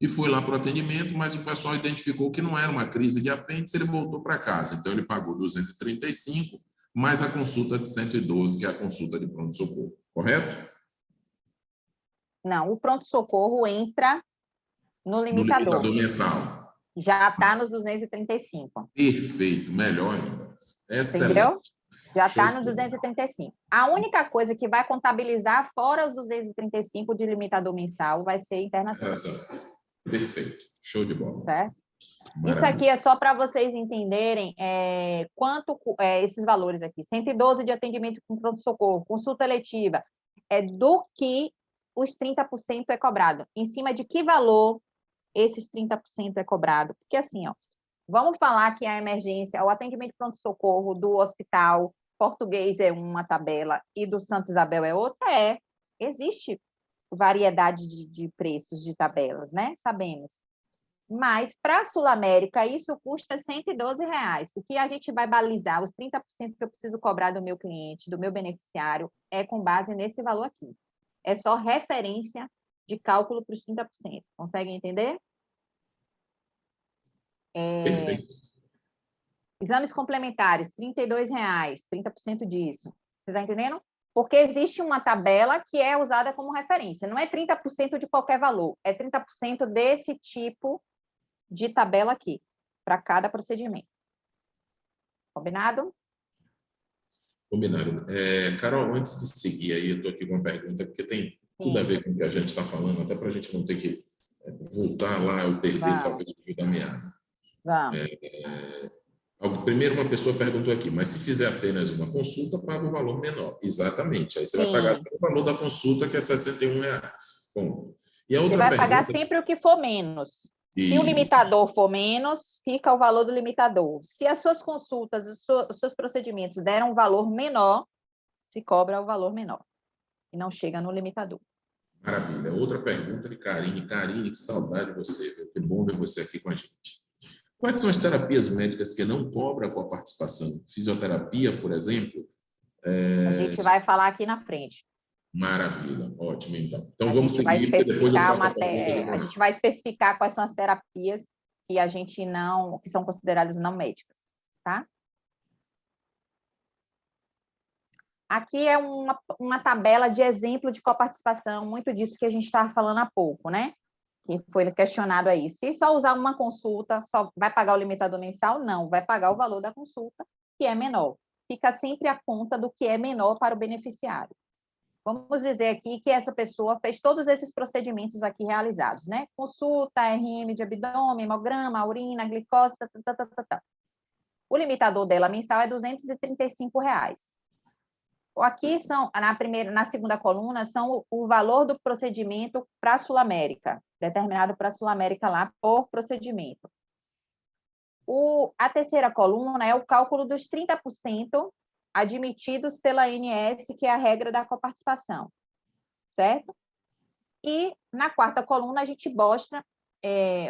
e foi lá para o atendimento, mas o pessoal identificou que não era uma crise de apêndice, ele voltou para casa. Então, ele pagou 235, mais a consulta de 112, que é a consulta de pronto-socorro. Correto? Não, o pronto-socorro entra no limitador. No limitador mensal. Já está nos 235. Perfeito, melhor ainda. Excelente. Entendeu? Já está no 235. A única coisa que vai contabilizar fora os 235 de limitador mensal vai ser internação. Perfeito. Show de bola. Certo? Maravilha. Isso aqui é só para vocês entenderem quanto esses valores aqui. 112 de atendimento com pronto-socorro, consulta eletiva, do que os 30% é cobrado. Em cima de que valor esses 30% é cobrado? Porque assim, ó, vamos falar que a emergência, o atendimento pronto-socorro do hospital português é uma tabela e do Santa Isabel é outra, existe variedade de preços de tabelas, né? Sabemos. Mas, para a Sul América, isso custa R$ 112. O que a gente vai balizar, os 30% que eu preciso cobrar do meu cliente, do meu beneficiário, é com base nesse valor aqui. É só referência de cálculo para os 30%. Conseguem entender? Perfeito. Exames complementares, R$ 32,00, 30% disso. Você está entendendo? Porque existe uma tabela que é usada como referência. Não é 30% de qualquer valor, é 30% desse tipo de tabela aqui, para cada procedimento. Combinado? Combinado. Carol, antes de seguir aí, eu estou aqui com uma pergunta, porque tem tudo a ver com o que a gente está falando, até para a gente não ter que voltar lá ou perder talvez o fio da meada. Vamos. Primeiro, uma pessoa perguntou aqui, mas se fizer apenas uma consulta, paga um valor menor. Exatamente. Aí você vai pagar o valor da consulta, que é R$ 61,00. Bom, e a outra você vai pagar sempre o que for menos. Se o limitador for menos, fica o valor do limitador. Se as suas consultas, os seus procedimentos deram um valor menor, se cobra o valor menor. E não chega no limitador. Maravilha. Outra pergunta de Karine. Karine, que saudade de você, viu? Que bom ver você aqui com a gente. Quais são as terapias médicas que não cobram com a participação? Fisioterapia, por exemplo? A gente vai falar aqui na frente. Maravilha, ótimo, então. Então vamos seguir, porque depois eu faço a pergunta. A gente vai especificar quais são as terapias que a gente não, que são consideradas não médicas, tá? Aqui é uma tabela de exemplo de coparticipação, muito disso que a gente estava falando há pouco, né? Que foi questionado aí. Se só usar uma consulta, só vai pagar o limitador mensal? Não, vai pagar o valor da consulta, que é menor. Fica sempre a conta do que é menor para o beneficiário. Vamos dizer aqui que essa pessoa fez todos esses procedimentos aqui realizados, né? Consulta, RM de abdômen, hemograma, urina, glicose, O limitador dela mensal é R$ 235,00. Aqui são, na segunda coluna, são o valor do procedimento para a Sul-América, determinado para a Sul-América lá por procedimento. A terceira coluna é o cálculo dos 30% admitidos pela ANS, que é a regra da coparticipação, certo? E na quarta coluna a gente mostra,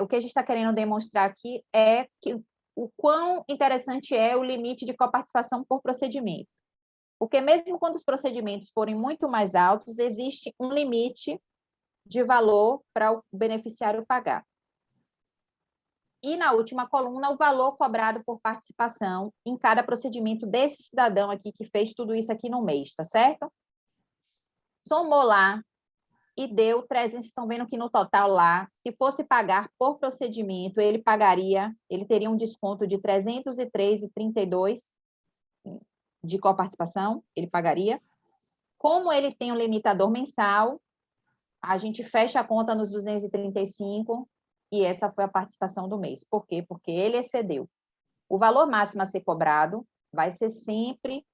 o que a gente está querendo demonstrar aqui é que o quão interessante é o limite de coparticipação por procedimento. Porque mesmo quando os procedimentos forem muito mais altos, existe um limite de valor para o beneficiário pagar. E na última coluna, o valor cobrado por participação em cada procedimento desse cidadão aqui que fez tudo isso aqui no mês, tá certo? Somou lá e deu 300, vocês estão vendo que no total lá, se fosse pagar por procedimento, ele teria um desconto de R$ 303,32 de coparticipação, ele pagaria. Como ele tem um limitador mensal, a gente fecha a conta nos 235 e essa foi a participação do mês. Por quê? Porque ele excedeu. O valor máximo a ser cobrado vai ser sempre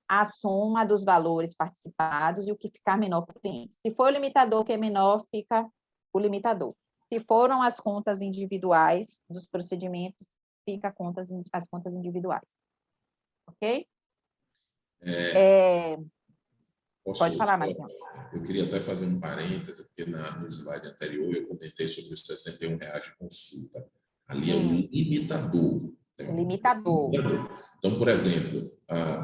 a soma dos valores participados e o que ficar menor para o cliente. Se for o limitador que é menor, fica o limitador. Se foram as contas individuais dos procedimentos, fica as contas individuais. Ok? Pode falar, Marcelo. Eu queria até fazer um parêntese, porque no slide anterior eu comentei sobre os R$ 61,00 de consulta. Ali é o limitador. Limitador. Então, por exemplo,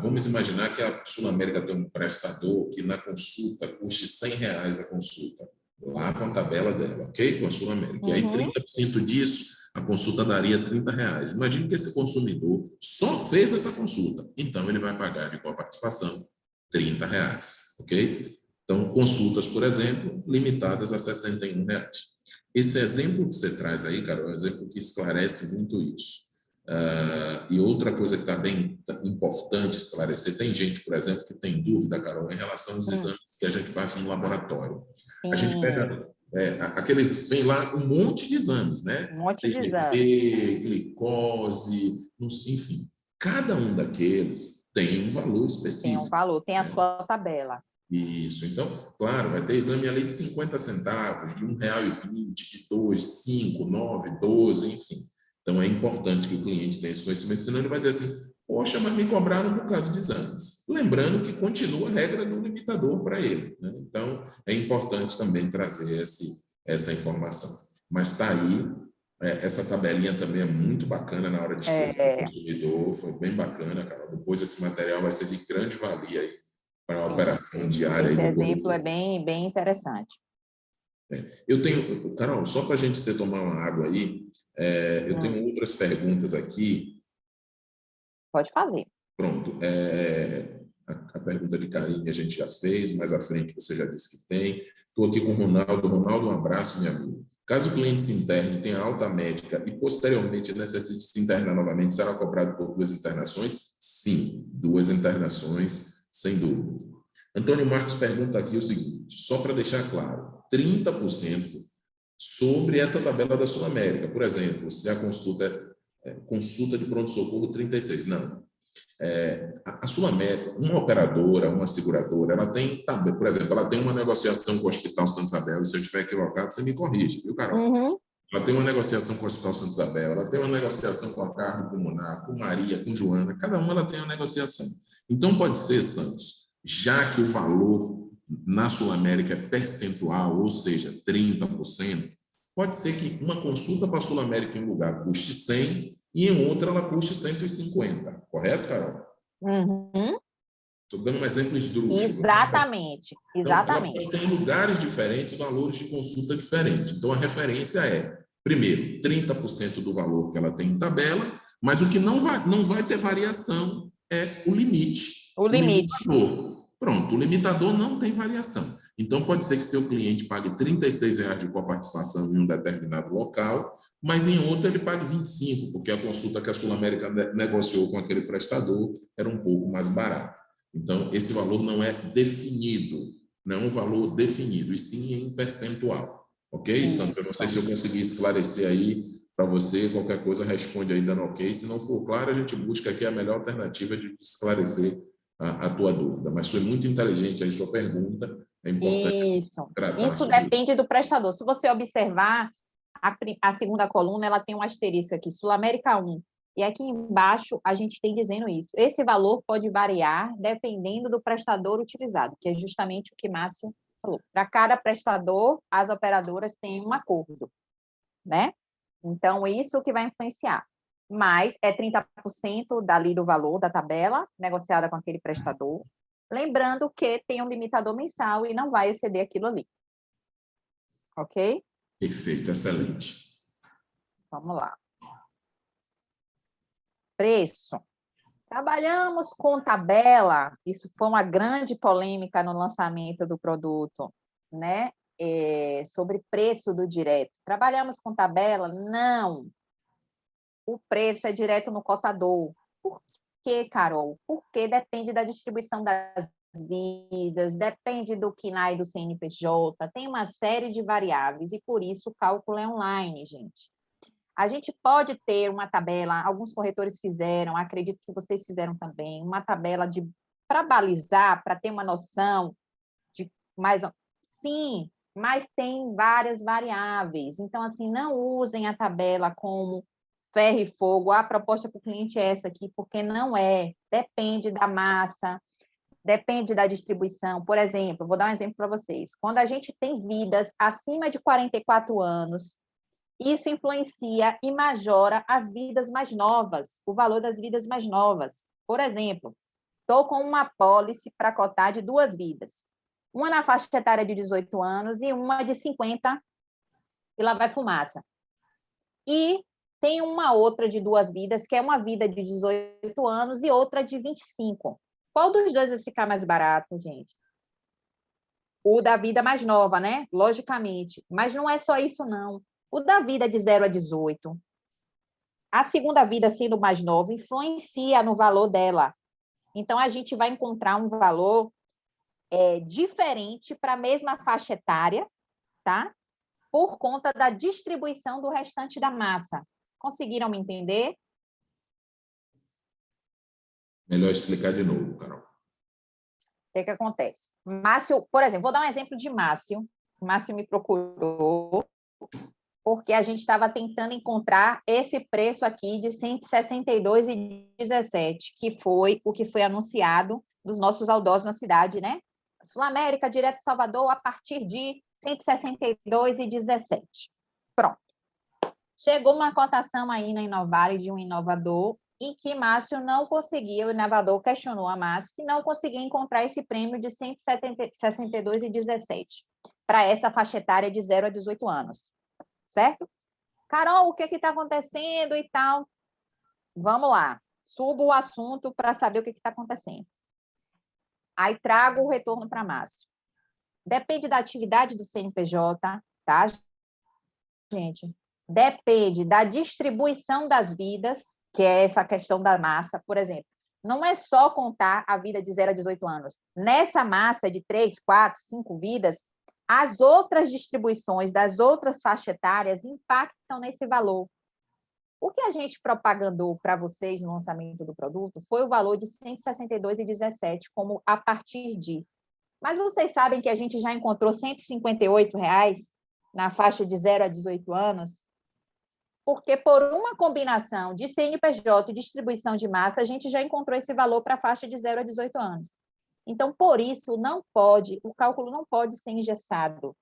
vamos imaginar que a Sul-América tem um prestador que na consulta custe R$ 100,00 a consulta, lá com a tabela dela, ok? Com a Sul-América. E aí 30% disso, a consulta daria R$ 30,00. Imagine que esse consumidor só fez essa consulta, então ele vai pagar de qual participação? R$ 30,00, ok? Então, consultas, por exemplo, limitadas a R$ 61,00. Esse exemplo que você traz aí, Carol, é um exemplo que esclarece muito isso. E outra coisa que está bem importante esclarecer, tem gente, por exemplo, que tem dúvida, Carol, em relação aos exames que a gente faz no laboratório. A gente pega, vem lá um monte de exames, né? Um monte de exames. Glicose, enfim. Cada um daqueles tem um valor específico. Tem um valor, tem a sua tabela. Isso. Então, claro, vai ter exame ali de 50 centavos, de R$ 1,20, de 2, 5, 9, 12, enfim. Então, é importante que o cliente tenha esse conhecimento, senão ele vai dizer assim, poxa, mas me cobraram um bocado de exames. Lembrando que continua a regra do limitador para ele, né? Então, é importante também trazer essa informação. Mas está aí, essa tabelinha também é muito bacana na hora de explicar para o consumidor, foi bem bacana, Carol. Depois esse material vai ser de grande valia aí para a operação diária. Esse exemplo é bem interessante. Eu tenho, Carol, só para a gente tomar uma água aí, eu tenho outras perguntas aqui Pode fazer. Pronto. A pergunta de Karine a gente já fez, mais à frente você já disse que tem. Estou aqui com o Ronaldo. Ronaldo, um abraço, meu amigo. Caso o cliente se interne, tenha alta médica e posteriormente necessite se internar novamente, será cobrado por 2 internações? Sim, 2 internações, sem dúvida. Antônio Marcos pergunta aqui o seguinte, só para deixar claro, 30% sobre essa tabela da Sul América. Por exemplo, se a consulta é consulta de pronto-socorro 36, não. A Sul América, uma operadora, uma seguradora, ela tem, por exemplo, ela tem uma negociação com o Hospital Santa Isabel, e se eu estiver equivocado, você me corrige, viu, Carol? Uhum. Ela tem uma negociação com o Hospital Santa Isabel, ela tem uma negociação com a Carmo Pulmonar, com Maria, com Joana, cada uma ela tem uma negociação. Então, pode ser, Santos, já que o valor na Sul América é percentual, ou seja, 30%, pode ser que uma consulta para a Sul América em um lugar custe 100 e em outra ela custe 150. Correto, Carol? Uhum. Estou dando um exemplo esdrúxulo. Exatamente. Exatamente. Então, ela tem lugares diferentes, valores de consulta diferentes. Então, a referência é, primeiro, 30% do valor que ela tem em tabela, mas o que não vai ter variação é o limite. O limite. Limitador. Pronto, o limitador não tem variação. Então, pode ser que seu cliente pague R$ 36 de coparticipação em um determinado local, mas em outro ele pague 25, porque a consulta que a Sul América negociou com aquele prestador era um pouco mais barata. Então, esse valor não é definido, não é um valor definido, e sim em percentual. Ok, Santos? Eu não sei se eu consegui esclarecer aí para você, qualquer coisa responde aí dando ok. Se não for claro, a gente busca aqui a melhor alternativa de esclarecer a tua dúvida. Mas foi muito inteligente aí sua pergunta, é importante tratar Isso sobre depende do prestador. Se você observar, a segunda coluna ela tem um asterisco aqui, Sul América 1. E aqui embaixo a gente tem dizendo isso. Esse valor pode variar dependendo do prestador utilizado, que é justamente o que Márcio falou. Para cada prestador, as operadoras têm um acordo, né? Então, isso que vai influenciar. Mas é 30% dali do valor da tabela negociada com aquele prestador. Lembrando que tem um limitador mensal e não vai exceder aquilo ali. Ok? Perfeito, excelente. Vamos lá. Preço. Trabalhamos com tabela, isso foi uma grande polêmica no lançamento do produto, né? Sobre preço do direto. Trabalhamos com tabela? Não. O preço é direto no cotador. Por quê, Carol? Porque depende da distribuição das vidas, depende do KNAI do CNPJ, tem uma série de variáveis e por isso o cálculo é online, gente. A gente pode ter uma tabela, alguns corretores fizeram, acredito que vocês fizeram também, uma tabela para balizar, para ter uma noção de mais. Sim, mas tem várias variáveis. Então, assim, não usem a tabela como ferro e fogo. A proposta para o cliente é essa aqui, porque não é. Depende da massa, depende da distribuição. Por exemplo, vou dar um exemplo para vocês. Quando a gente tem vidas acima de 44 anos, isso influencia e majora as vidas mais novas, o valor das vidas mais novas. Por exemplo, estou com uma pólice para cotar de 2 vidas. Uma na faixa etária de 18 anos e uma de 50, e lá vai fumaça. E tem uma outra de 2 vidas, que é uma vida de 18 anos e outra de 25. Qual dos dois vai ficar mais barato, gente? O da vida mais nova, né? Logicamente. Mas não é só isso, não. O da vida de 0 a 18, a segunda vida sendo mais nova, influencia no valor dela. Então, a gente vai encontrar um valor diferente para a mesma faixa etária, tá? Por conta da distribuição do restante da massa. Conseguiram me entender? Melhor explicar de novo, Carol. O que acontece? Márcio, por exemplo, vou dar um exemplo de Márcio. Márcio me procurou porque a gente estava tentando encontrar esse preço aqui de R$ 162,17, que foi o que foi anunciado dos nossos outdoors na cidade, né? Sul América, direto Salvador, a partir de R$ 162,17. Pronto. Chegou uma cotação aí na Inovare de um inovador em que Márcio não conseguia, o inovador questionou a Márcio que não conseguia encontrar esse prêmio de R$ 162,17 para essa faixa etária de 0 a 18 anos. Certo? Carol, o que está acontecendo e tal? Vamos lá. subo o assunto para saber o que está acontecendo. Aí trago o retorno para Márcio. Depende da atividade do CNPJ, tá, gente? Depende da distribuição das vidas, que é essa questão da massa, por exemplo. Não é só contar a vida de 0 a 18 anos. Nessa massa de 3, 4, 5 vidas, as outras distribuições das outras faixas etárias impactam nesse valor. O que a gente propagandou para vocês no lançamento do produto foi o valor de R$ 162,17 como a partir de. Mas vocês sabem que a gente já encontrou R$ 158 na faixa de 0 a 18 anos? Porque por uma combinação de CNPJ e distribuição de massa, a gente já encontrou esse valor para a faixa de 0 a 18 anos. Então, por isso, o cálculo não pode ser engessado,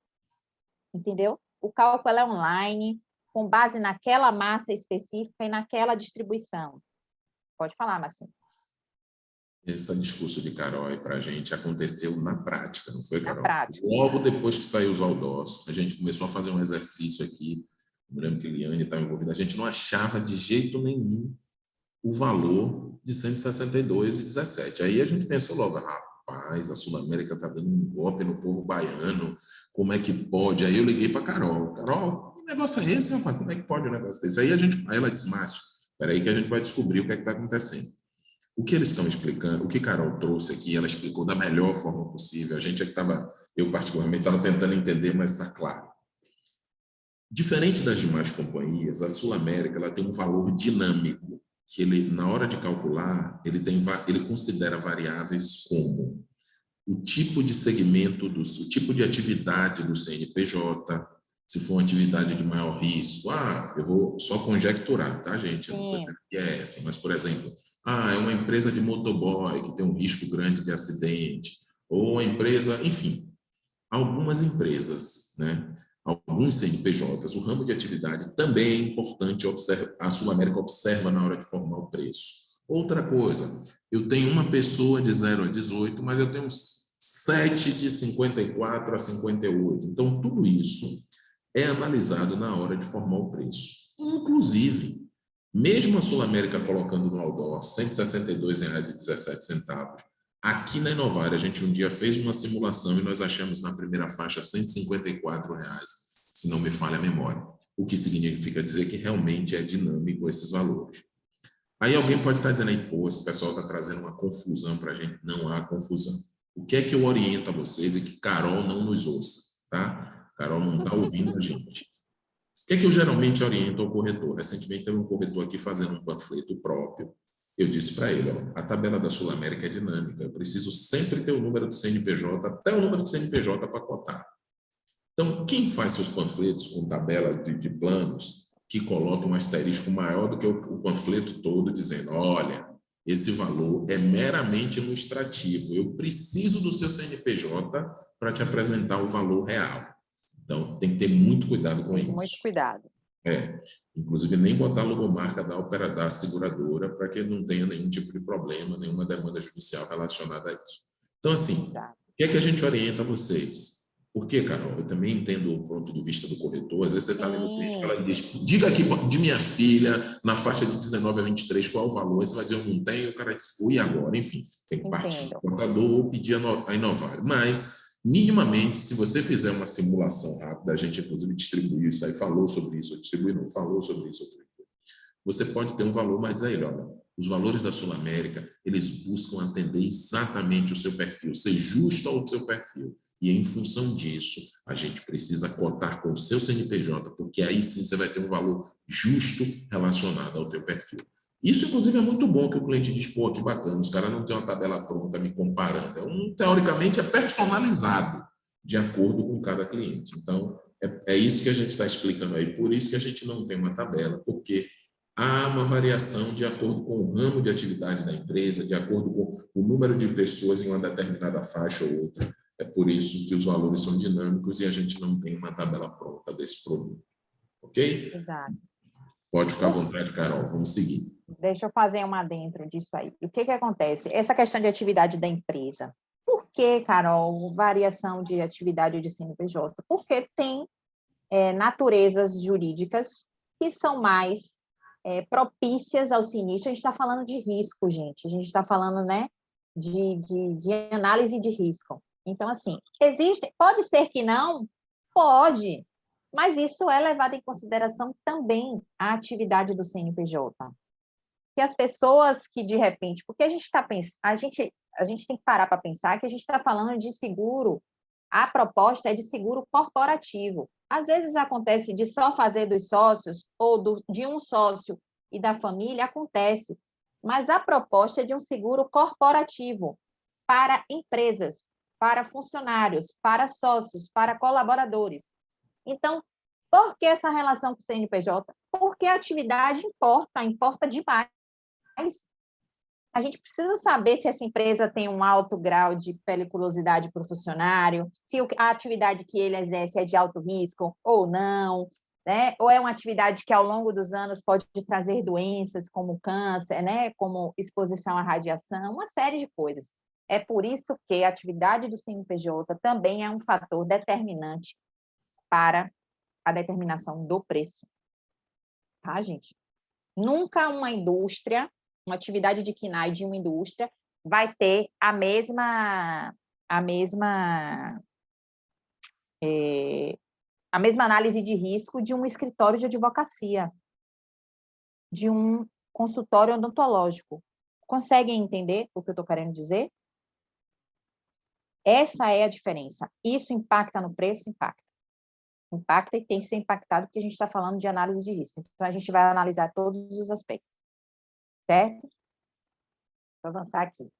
entendeu? O cálculo é online, com base naquela massa específica e naquela distribuição. Pode falar, Marcinho. Esse discurso de Carol aí para a gente aconteceu na prática, não foi, Carol? Na prática. Logo depois que saiu os outdoors, a gente começou a fazer um exercício aqui, me lembro que Liane estava envolvida, a gente não achava de jeito nenhum o valor de 162,17. Aí a gente pensou logo, rapaz, a Sul-América está dando um golpe no povo baiano, como é que pode? Aí eu liguei para Carol, que negócio é esse, rapaz? Como é que pode um negócio desse? Aí ela disse, Márcio, espera aí que a gente vai descobrir o que é que está acontecendo. O que eles estão explicando, o que Carol trouxe aqui, ela explicou da melhor forma possível, a gente é que estava, eu particularmente estava tentando entender, mas está claro. Diferente das demais companhias, a Sul-América ela tem um valor dinâmico, que ele, na hora de calcular, ele considera variáveis como o tipo de segmento, o tipo de atividade do CNPJ, se for uma atividade de maior risco, eu vou só conjecturar, tá, gente? Eu não estou dizendo que é essa, mas, por exemplo, é uma empresa de motoboy que tem um risco grande de acidente, ou uma empresa, enfim, algumas empresas, né? Alguns CNPJs, o ramo de atividade também é importante, a Sul-América observa na hora de formar o preço. Outra coisa, eu tenho uma pessoa de 0 a 18, mas eu tenho 7 de 54 a 58. Então, tudo isso é analisado na hora de formar o preço. Inclusive, mesmo a Sul-América colocando no outdoor R$ 162,17, aqui na Inovar, a gente um dia fez uma simulação e nós achamos na primeira faixa R$ 154, se não me falha a memória. O que significa dizer que realmente é dinâmico esses valores. Aí alguém pode estar dizendo aí, esse pessoal está trazendo uma confusão para a gente. Não há confusão. O que é que eu oriento a vocês e que Carol não nos ouça, tá? Carol não está ouvindo a gente. O que é que eu geralmente oriento ao corretor? Recentemente teve um corretor aqui fazendo um panfleto próprio. Eu disse para ele, a tabela da Sul-América é dinâmica, eu preciso sempre ter o número do CNPJ, até o número do CNPJ para cotar. Então, quem faz seus panfletos com tabela de planos, que coloca um asterisco maior do que o panfleto todo, dizendo, olha, esse valor é meramente ilustrativo, eu preciso do seu CNPJ para te apresentar o valor real. Então, tem que ter muito cuidado com isso. Muito cuidado. Inclusive nem botar a logomarca da seguradora para que não tenha nenhum tipo de problema, nenhuma demanda judicial relacionada a isso. Então, assim, o que é que a gente orienta a vocês? Porque, Carol, eu também entendo o ponto de vista do corretor, às vezes você está lendo o cliente, ela diz, diga aqui de minha filha, na faixa de 19 a 23, qual é o valor? Aí você vai dizer, eu não tenho, o cara diz, e agora? Enfim, tem que partir do contador ou pedir a Inovar. Mas, minimamente, se você fizer uma simulação rápida, a gente inclusive distribuiu isso aí, falou sobre isso, falou sobre isso. Você pode ter um valor, mas aí, olha, os valores da Sul-América, eles buscam atender exatamente o seu perfil, ser justo ao seu perfil. E em função disso, a gente precisa cotar com o seu CNPJ, porque aí sim você vai ter um valor justo relacionado ao teu perfil. Isso, inclusive, é muito bom que o cliente diz, pô, que bacana, os caras não têm uma tabela pronta me comparando. Teoricamente, é personalizado de acordo com cada cliente. Então, é isso que a gente está explicando aí. Por isso que a gente não tem uma tabela, porque há uma variação de acordo com o ramo de atividade da empresa, de acordo com o número de pessoas em uma determinada faixa ou outra. É por isso que os valores são dinâmicos e a gente não tem uma tabela pronta desse produto. Ok? Exato. Pode ficar à vontade, Carol. Vamos seguir. Deixa eu fazer uma dentro disso aí. O que acontece? Essa questão de atividade da empresa. Por que, Carol, variação de atividade de CNPJ? Porque tem naturezas jurídicas que são mais propícias ao sinistro. A gente está falando de risco, gente. A gente está falando, né, de análise de risco. Então, assim, pode ser que não? Pode, mas isso é levado em consideração também a atividade do CNPJ. Que as pessoas que, de repente, porque a gente está pensando, a gente tem que parar para pensar que a gente está falando de seguro, a proposta é de seguro corporativo. Às vezes acontece de só fazer dos sócios, ou de um sócio e da família, acontece, mas a proposta é de um seguro corporativo para empresas, para funcionários, para sócios, para colaboradores. Então, por que essa relação com o CNPJ? Porque a atividade importa demais. A gente precisa saber se essa empresa tem um alto grau de periculosidade para o funcionário, se a atividade que ele exerce é de alto risco ou não, né? Ou é uma atividade que, ao longo dos anos, pode trazer doenças como câncer, né? Como exposição à radiação, uma série de coisas. É por isso que a atividade do CNPJ também é um fator determinante para a determinação do preço. Tá, gente? Nunca uma atividade de KNAI de uma indústria vai ter a mesma análise de risco de um escritório de advocacia, de um consultório odontológico. Conseguem entender o que eu estou querendo dizer? Essa é a diferença. Isso impacta no preço? Impacta. Impacta e tem que ser impactado porque a gente está falando de análise de risco. Então, a gente vai analisar todos os aspectos. Certo? Vou avançar aqui.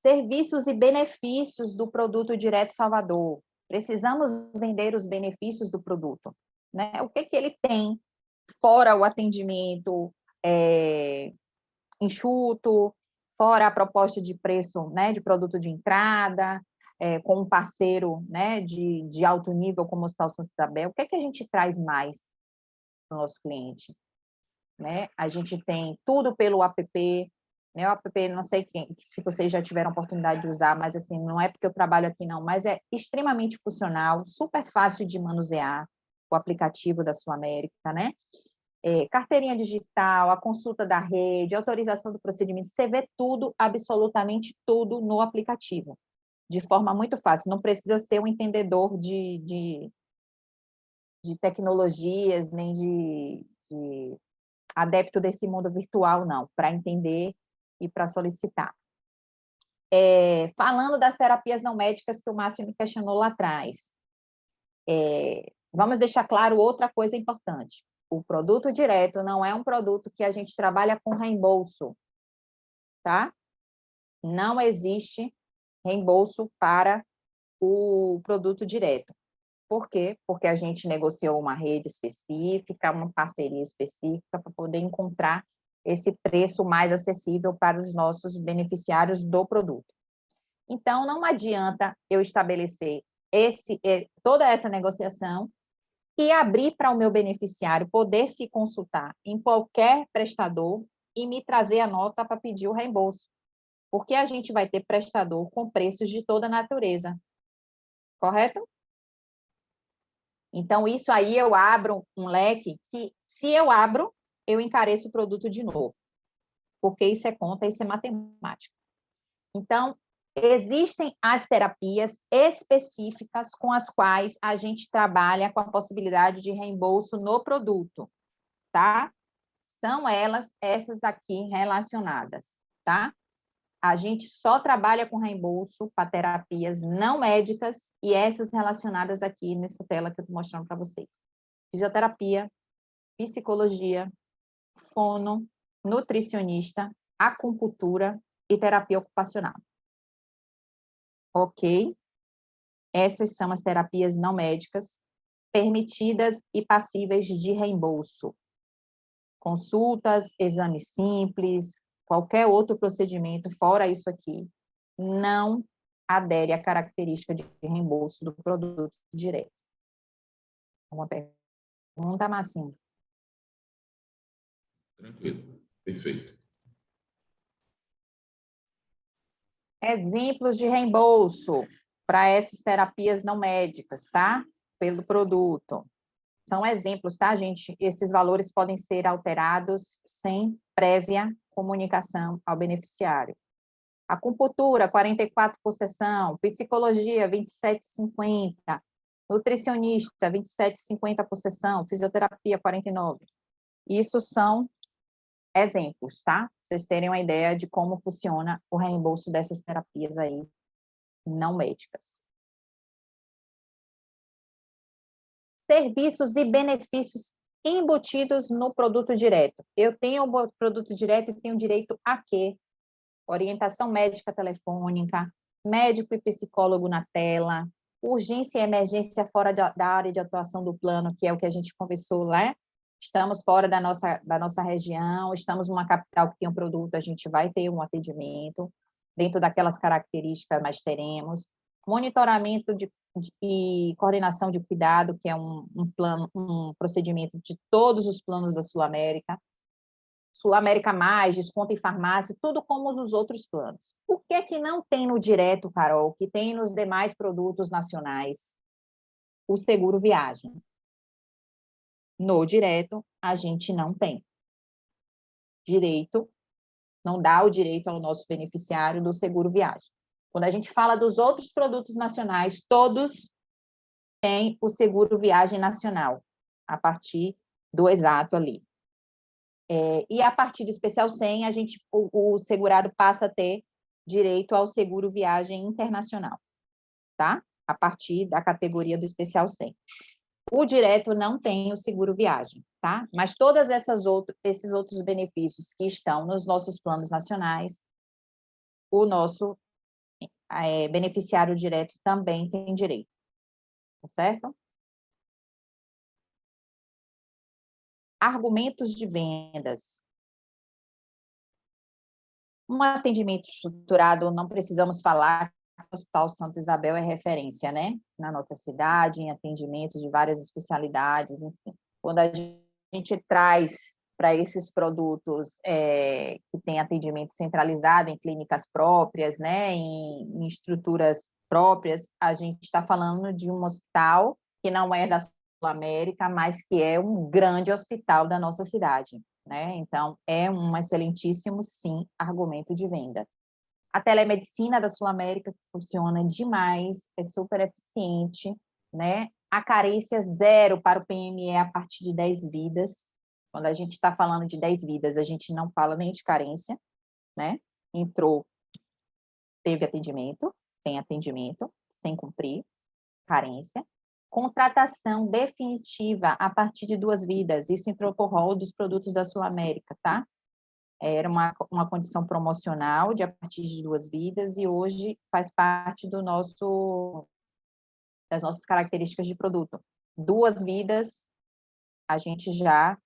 Serviços e benefícios do produto Direto Salvador. Precisamos vender os benefícios do produto, né? O que ele tem, fora o atendimento enxuto, fora a proposta de preço, né, de produto de entrada, com um parceiro, né, de alto nível, como o Hospital Santa Isabel. O que a gente traz mais para o nosso cliente? Né? A gente tem tudo pelo app, né? O app, não sei se vocês já tiveram oportunidade de usar, mas assim, não é porque eu trabalho aqui não, mas é extremamente funcional, super fácil de manusear o aplicativo da Sul América, né? Carteirinha digital, a consulta da rede, autorização do procedimento, você vê tudo, absolutamente tudo no aplicativo, de forma muito fácil, não precisa ser um entendedor de tecnologias, nem de adepto desse mundo virtual, não, para entender e para solicitar. Falando das terapias não médicas que o Márcio me questionou lá atrás, vamos deixar claro outra coisa importante. O produto direto não é um produto que a gente trabalha com reembolso, tá? Não existe reembolso para o produto direto. Por quê? Porque a gente negociou uma rede específica, uma parceria específica para poder encontrar esse preço mais acessível para os nossos beneficiários do produto. Então, não adianta eu estabelecer toda essa negociação e abrir para o meu beneficiário poder se consultar em qualquer prestador e me trazer a nota para pedir o reembolso, porque a gente vai ter prestador com preços de toda natureza, correto? Então, isso aí eu abro um leque que, se eu abro, eu encareço o produto de novo, porque isso é conta, isso é matemática. Então, existem as terapias específicas com as quais a gente trabalha com a possibilidade de reembolso no produto, tá? São essas aqui relacionadas, tá? A gente só trabalha com reembolso para terapias não médicas e essas relacionadas aqui nessa tela que eu estou mostrando para vocês. Fisioterapia, psicologia, fono, nutricionista, acupuntura e terapia ocupacional. Ok? Essas são as terapias não médicas permitidas e passíveis de reembolso. Consultas, exames simples, qualquer outro procedimento, fora isso aqui, não adere à característica de reembolso do produto direto. Uma pergunta, Marcinho? Tranquilo, perfeito. Exemplos de reembolso para essas terapias não médicas, tá? Pelo produto. São exemplos, tá, gente? Esses valores podem ser alterados sem prévia comunicação ao beneficiário. Acupuntura, 44 por sessão. Psicologia, 27,50. Nutricionista, 27,50 por sessão. Fisioterapia, 49. Isso são exemplos, tá? Pra vocês terem uma ideia de como funciona o reembolso dessas terapias aí não médicas. Serviços e benefícios embutidos no produto direto. Eu tenho o produto direto e tenho direito a quê? Orientação médica telefônica, médico e psicólogo na tela, urgência e emergência fora da área de atuação do plano, que é o que a gente conversou lá. Estamos fora da nossa região, estamos numa capital que tem um produto, a gente vai ter um atendimento, dentro daquelas características, mas teremos. Monitoramento e coordenação de cuidado, que é um procedimento de todos os planos da Sul-América. Sul-América Mais, desconto em farmácia, tudo como os outros planos. O que é que não tem no direto, Carol, que tem nos demais produtos nacionais? O seguro viagem. No direto, a gente não tem. Direito, não dá o direito ao nosso beneficiário do seguro viagem. Quando a gente fala dos outros produtos nacionais, todos têm o seguro viagem nacional, a partir do exato ali. E a partir do especial 100, o segurado passa a ter direito ao seguro viagem internacional, tá? A partir da categoria do especial 100. O direto não tem o seguro viagem, tá? Mas todos esses outros benefícios que estão nos nossos planos nacionais, o nosso beneficiário direto também tem direito, tá certo? Argumentos de vendas. Um atendimento estruturado, não precisamos falar que o Hospital Santa Isabel é referência, né? Na nossa cidade, em atendimentos de várias especialidades, enfim. Quando a gente traz para esses produtos que tem atendimento centralizado em clínicas próprias, né? Em estruturas próprias, a gente está falando de um hospital que não é da Sul-América, mas que é um grande hospital da nossa cidade, né? Então, é um excelentíssimo, sim, argumento de venda. A telemedicina da Sul-América funciona demais, é super eficiente, né? A carência zero para o PME a partir de 10 vidas. Quando a gente está falando de 10 vidas, a gente não fala nem de carência, né? Entrou, teve atendimento, tem atendimento, sem cumprir, carência. Contratação definitiva a partir de 2 vidas, isso entrou por rol dos produtos da Sul-América, tá? Era uma condição promocional de a partir de 2 vidas e hoje faz parte das nossas características de produto. 2 vidas, a gente já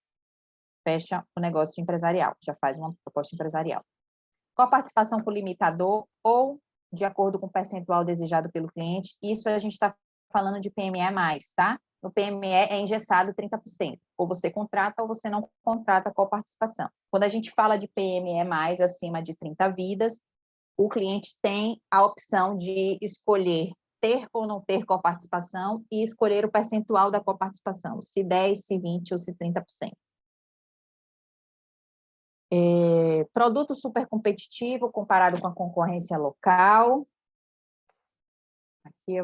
fecha o negócio empresarial, já faz uma proposta empresarial. Com a participação por limitador ou de acordo com o percentual desejado pelo cliente, isso a gente está falando de PME+, tá? No PME é engessado 30%. Ou você contrata ou você não contrata com a participação. Quando a gente fala de PME+, acima de 30 vidas, o cliente tem a opção de escolher ter ou não ter coparticipação e escolher o percentual da coparticipação, se 10%, se 20% ou se 30%. Produto super competitivo comparado com a concorrência local. Aqui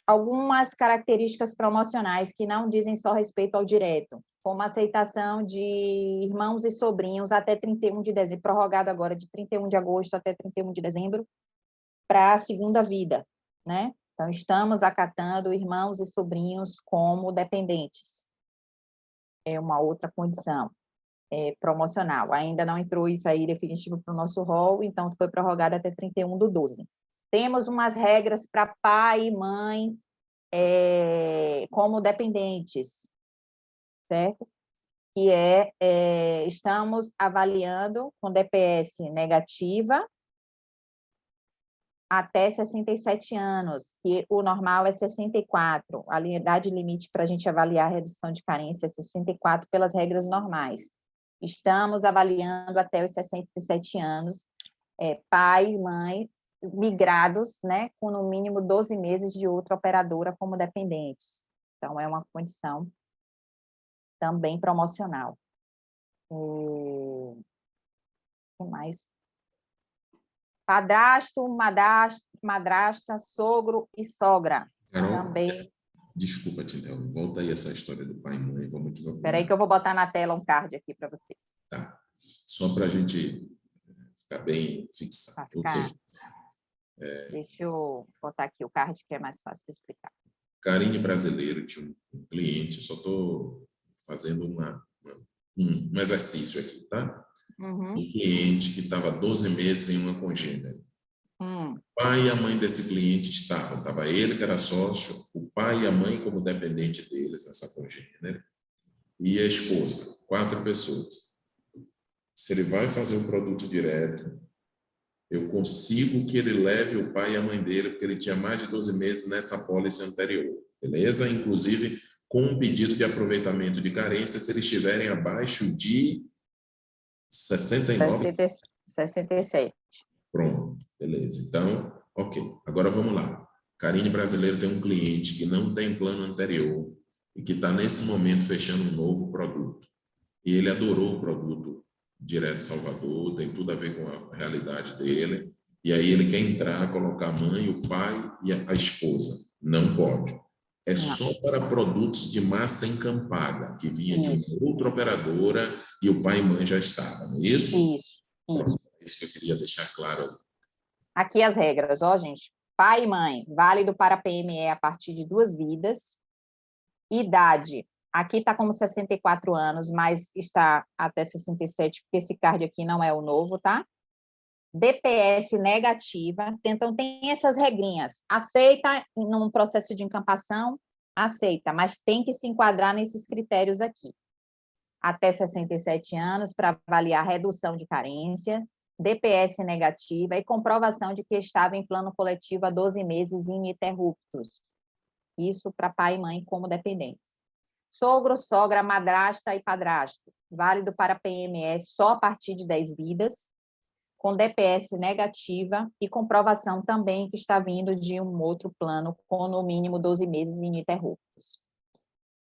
algumas características promocionais que não dizem só respeito ao direto, como a aceitação de irmãos e sobrinhos até 31 de dezembro, prorrogado agora de 31 de agosto até 31 de dezembro, para a segunda vida, né? Então, estamos acatando irmãos e sobrinhos como dependentes. É uma outra condição promocional. Ainda não entrou isso aí definitivo para o nosso rol, então foi prorrogado até 31/12. Temos umas regras para pai e mãe como dependentes, certo? Que estamos avaliando com DPS negativa até 67 anos, que o normal é 64. A idade limite para a gente avaliar a redução de carência é 64 pelas regras normais. Estamos avaliando até os 67 anos, pai e mãe migrados, né, com no mínimo 12 meses de outra operadora como dependentes. Então, é uma condição também promocional. O que mais? Padrasto, madrasta, sogro e sogra. Carol, Também. desculpa te interromper. Volta aí essa história do pai e mãe. Vamos desenvolver. Espera aí que eu vou botar na tela um card aqui para você. Tá. Só para a gente ficar bem fixado. Ficar... Deixa eu botar aqui o card que é mais fácil de explicar. Carine Brasileiro tinha um cliente, eu só estou fazendo um exercício aqui, tá? Uhum. Um cliente que estava 12 meses em uma congênere. O pai e a mãe desse cliente estavam. Estava ele, que era sócio, o pai e a mãe como dependente deles nessa congênere, e a esposa, 4 pessoas. Se ele vai fazer um produto direto, eu consigo que ele leve o pai e a mãe dele, porque ele tinha mais de 12 meses nessa apólice anterior, beleza? Inclusive, com um pedido de aproveitamento de carência, se eles estiverem abaixo de 69... 67. Pronto, beleza. Então, ok. Agora vamos lá. Carine Brasileiro tem um cliente que não tem plano anterior e que está, nesse momento, fechando um novo produto. E ele adorou o produto Direto Salvador, tem tudo a ver com a realidade dele. E aí ele quer entrar, colocar a mãe, o pai e a esposa. Não pode. É só para produtos de massa encampada, que vinha de uma outra operadora e o pai e mãe já estavam. Isso? Isso. É isso que eu queria deixar claro. Aqui as regras, ó, gente. Pai e mãe, válido para PME a partir de 2 vidas. Idade, aqui está como 64 anos, mas está até 67, porque esse card aqui não é o novo, tá? DPS negativa, então tem essas regrinhas. Aceita num processo de encampação? Aceita, mas tem que se enquadrar nesses critérios aqui. Até 67 anos para avaliar redução de carência, DPS negativa e comprovação de que estava em plano coletivo há 12 meses ininterruptos. Isso para pai e mãe como dependentes. Sogro, sogra, madrasta e padrasto. Válido para PME só a partir de 10 vidas, com DPS negativa e comprovação também que está vindo de um outro plano com no mínimo 12 meses ininterruptos.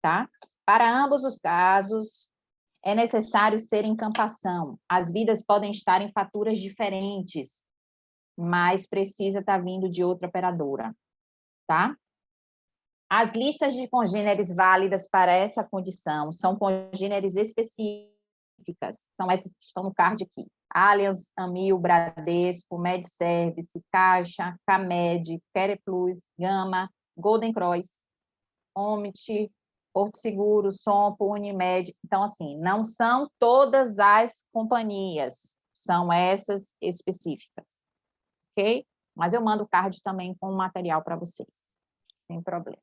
Tá? Para ambos os casos, é necessário ser encampação. As vidas podem estar em faturas diferentes, mas precisa estar vindo de outra operadora. Tá? As listas de congêneres válidas para essa condição são congêneres específicas, são essas que estão no card aqui. Allianz, Amil, Bradesco, MedService, Caixa, Camed, Quereplus, Gama, Golden Cross, Omit, Porto Seguro, Sompo, Unimed. Então, assim, não são todas as companhias, são essas específicas, ok? Mas eu mando o card também com material para vocês, sem problemas.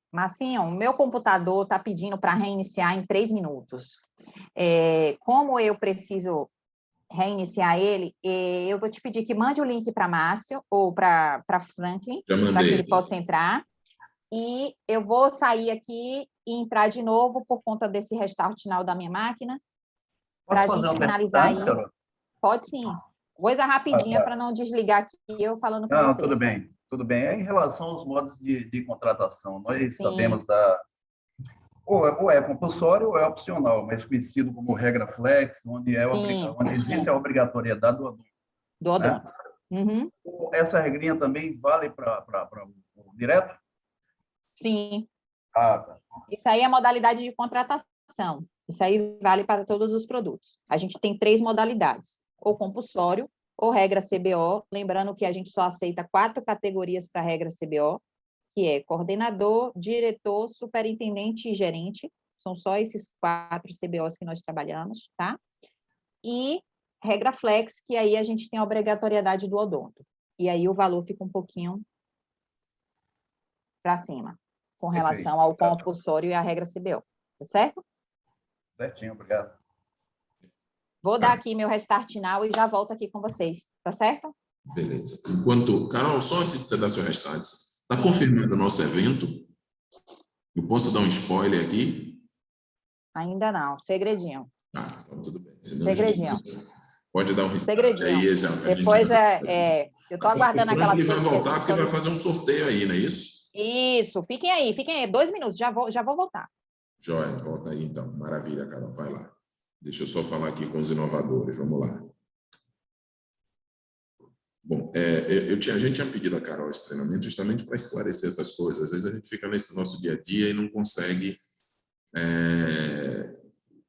Marcinho, o meu computador está pedindo para reiniciar em 3 minutos. Como eu preciso reiniciar ele, eu vou te pedir que mande o link para Márcio ou para Franklin, para que ele possa entrar. E eu vou sair aqui e entrar de novo por conta desse restart final da minha máquina, para a gente finalizar aí. Pode sim. Coisa rapidinha para não desligar aqui eu falando com vocês. Tudo bem. Tudo bem. É em relação aos modos de contratação. Nós Sim. sabemos ou é compulsório ou é opcional, mas conhecido como regra flex, onde existe a obrigatoriedade do odonto. Do odonto. Né? Uhum. Essa regrinha também vale para o direto? Sim. Tá. Isso aí é modalidade de contratação. Isso aí vale para todos os produtos. A gente tem 3 modalidades, ou compulsório, ou regra CBO, lembrando que a gente só aceita 4 categorias para a regra CBO, que é coordenador, diretor, superintendente e gerente. São só esses 4 CBOs que nós trabalhamos, tá? E regra flex, que aí a gente tem a obrigatoriedade do odonto. E aí o valor fica um pouquinho para cima, com relação ao compulsório e à regra CBO. Tá certo? Certinho, obrigado. Vou dar aqui meu restart now e já volto aqui com vocês, tá certo? Beleza. Carol, só antes de você dar seu restart, está confirmado o nosso evento? Eu posso dar um spoiler aqui? Ainda não, segredinho. Ah, então tudo bem. Senão, Segredinho. pode dar um restart Segredinho. aí. Já, Depois eu estou aguardando aquela coisas. Ele vai voltar porque vai fazer um sorteio aí, não é isso? Isso, fiquem aí. 2 minutos, já vou voltar. Joia, volta aí então. Maravilha, Carol, vai lá. Deixa eu só falar aqui com os inovadores, vamos lá. Bom, a gente tinha pedido a Carol esse treinamento justamente para esclarecer essas coisas. Às vezes a gente fica nesse nosso dia a dia e não consegue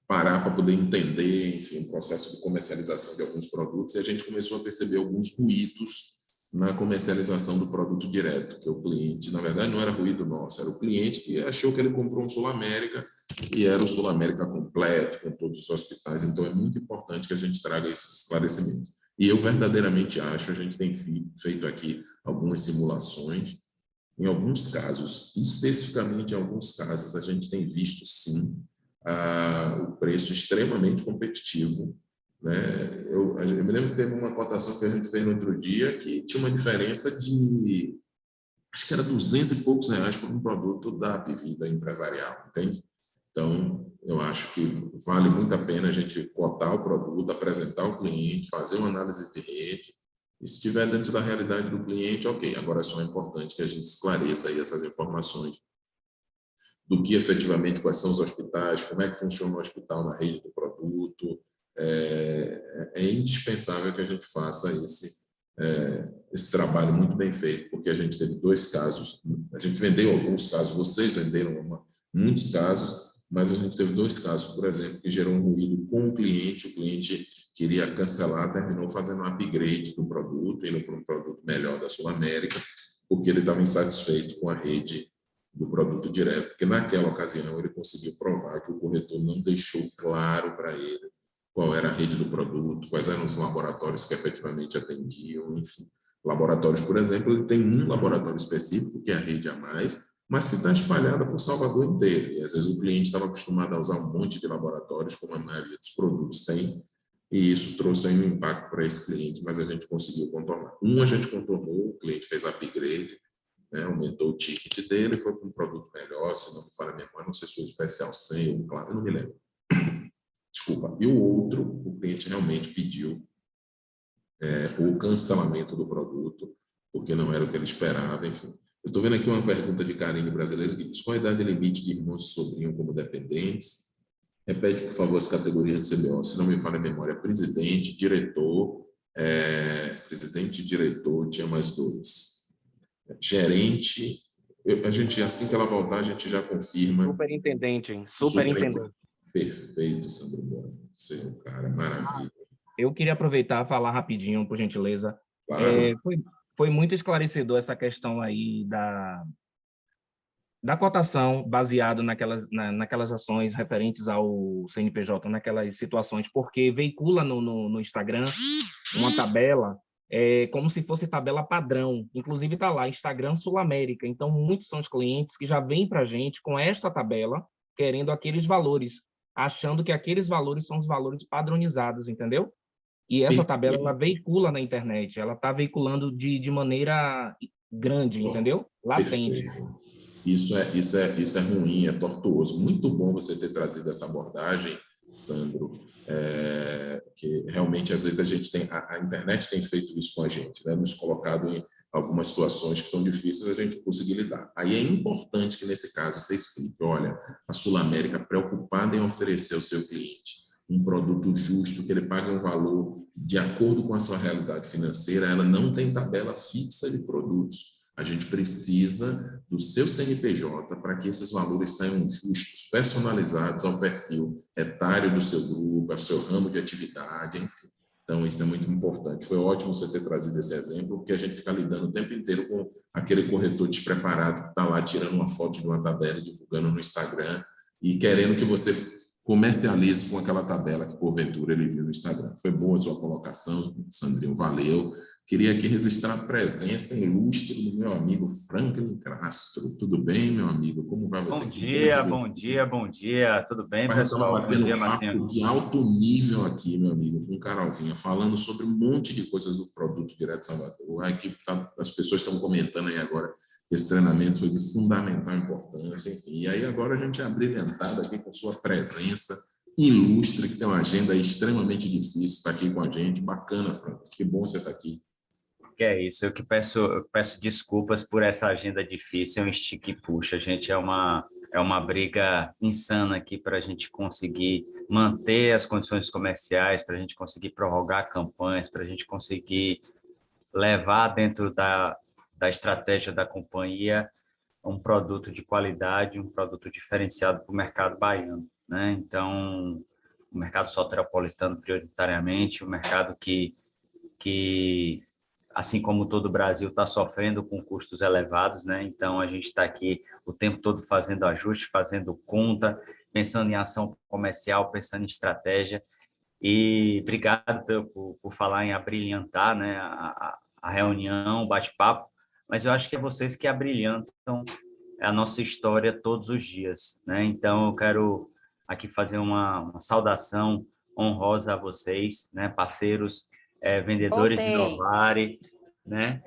parar para poder entender, enfim, o processo de comercialização de alguns produtos, e a gente começou a perceber alguns ruídos na comercialização do produto direto, que o cliente, na verdade, não era ruído nosso, era o cliente que achou que ele comprou um Sul América e era o Sul América completo, com todos os hospitais. Então, é muito importante que a gente traga esses esclarecimentos. E eu verdadeiramente acho, a gente tem feito aqui algumas simulações, em alguns casos, especificamente em alguns casos, a gente tem visto, sim, o preço extremamente competitivo, né? Eu me lembro que teve uma cotação que a gente fez no outro dia que tinha uma diferença de, acho que era 200 e poucos reais por um produto da Apivida empresarial, entende? Então, eu acho que vale muito a pena a gente cotar o produto, apresentar ao cliente, fazer uma análise de rede, e se estiver dentro da realidade do cliente, ok. Agora, só é importante que a gente esclareça aí essas informações do que efetivamente, quais são os hospitais, como é que funciona o hospital na rede do produto. É indispensável que a gente faça esse trabalho muito bem feito, porque a gente teve 2 casos, a gente vendeu alguns casos, vocês venderam muitos casos, mas a gente teve 2 casos, por exemplo, que gerou um ruído com o cliente queria cancelar, terminou fazendo um upgrade do produto, indo para um produto melhor da Sul América, porque ele estava insatisfeito com a rede do produto direto, porque naquela ocasião ele conseguiu provar que o corretor não deixou claro para ele qual era a rede do produto, quais eram os laboratórios que efetivamente atendiam, enfim. Laboratórios, por exemplo, ele tem um laboratório específico, que é a Rede A Mais, mas que está espalhada por Salvador inteiro. E às vezes o cliente estava acostumado a usar um monte de laboratórios, como a maioria dos produtos tem, e isso trouxe aí um impacto para esse cliente, mas a gente conseguiu contornar. A gente contornou, o cliente fez upgrade, né, aumentou o ticket dele, foi para um produto melhor, se não me falha a memória, não sei se foi o especial 100 ou claro, eu não me lembro. Desculpa. E o outro, o cliente realmente pediu o cancelamento do produto, porque não era o que ele esperava, enfim. Eu estou vendo aqui uma pergunta de Karine Brasileiro que diz: qual a idade limite de irmãos e sobrinho como dependentes? Repete, por favor, as categorias de CBO. Se não me falha a memória, presidente, diretor, tinha mais 2. Gerente, a gente, assim que ela voltar, a gente já confirma. Superintendente. Perfeito, Sandro Bora. Você é um cara, maravilha. Eu queria aproveitar e falar rapidinho, por gentileza. Claro. Foi muito esclarecedor essa questão aí da cotação baseado naquelas ações referentes ao CNPJ, naquelas situações, porque veicula no Instagram uma tabela como se fosse tabela padrão. Inclusive está lá, Instagram Sul América. Então, muitos são os clientes que já vêm para a gente com esta tabela, querendo aqueles valores, achando que aqueles valores são os valores padronizados, entendeu? E essa tabela, ela veicula na internet, ela está veiculando de maneira grande, entendeu? Latente. Perfeito. Isso é ruim, é tortuoso. Muito bom você ter trazido essa abordagem, Sandro, que realmente, às vezes, a internet tem feito isso com a gente, né? Nos colocado em algumas situações que são difíceis a gente conseguir lidar. Aí é importante que, nesse caso, você explique: olha, a Sul América, preocupada em oferecer ao seu cliente um produto justo, que ele pague um valor de acordo com a sua realidade financeira, ela não tem tabela fixa de produtos. A gente precisa do seu CNPJ para que esses valores saiam justos, personalizados ao perfil etário do seu grupo, ao seu ramo de atividade, enfim. Então, isso é muito importante. Foi ótimo você ter trazido esse exemplo, porque a gente fica lidando o tempo inteiro com aquele corretor despreparado que está lá tirando uma foto de uma tabela e divulgando no Instagram e querendo que você comercialize com aquela tabela que, porventura, ele viu no Instagram. Foi boa a sua colocação, Sandrinho, valeu. Queria aqui registrar a presença ilustre do meu amigo Franklin Castro. Tudo bem, meu amigo? Como vai você? Bom dia. Tudo bem, pessoal? Estamos batendo um papo de alto nível aqui, meu amigo, com Carolzinha, falando sobre um monte de coisas do produto Direto Salvador. A equipe as pessoas estão comentando aí agora que esse treinamento foi de fundamental importância, enfim. E aí agora a gente é abrilhantado aqui com sua presença, ilustre, que tem uma agenda extremamente difícil, está aqui com a gente. Bacana, Franco. Que bom você estar aqui. Que é isso, eu peço desculpas por essa agenda difícil, é um estica e puxa, gente, é uma briga insana aqui para a gente conseguir manter as condições comerciais, para a gente conseguir prorrogar campanhas, para a gente conseguir levar dentro da estratégia da companhia um produto de qualidade, um produto diferenciado para o mercado baiano, né? Então, o mercado soteropolitano prioritariamente, o mercado que assim como todo o Brasil está sofrendo com custos elevados, né? Então, a gente está aqui o tempo todo fazendo ajuste, fazendo conta, pensando em ação comercial, pensando em estratégia. E obrigado por falar em abrilhantar, né, a reunião, o bate-papo, mas eu acho que é vocês que abrilhantam a nossa história todos os dias, né? Então, eu quero aqui fazer uma saudação honrosa a vocês, né, parceiros, vendedores de Voltei. Novare, né?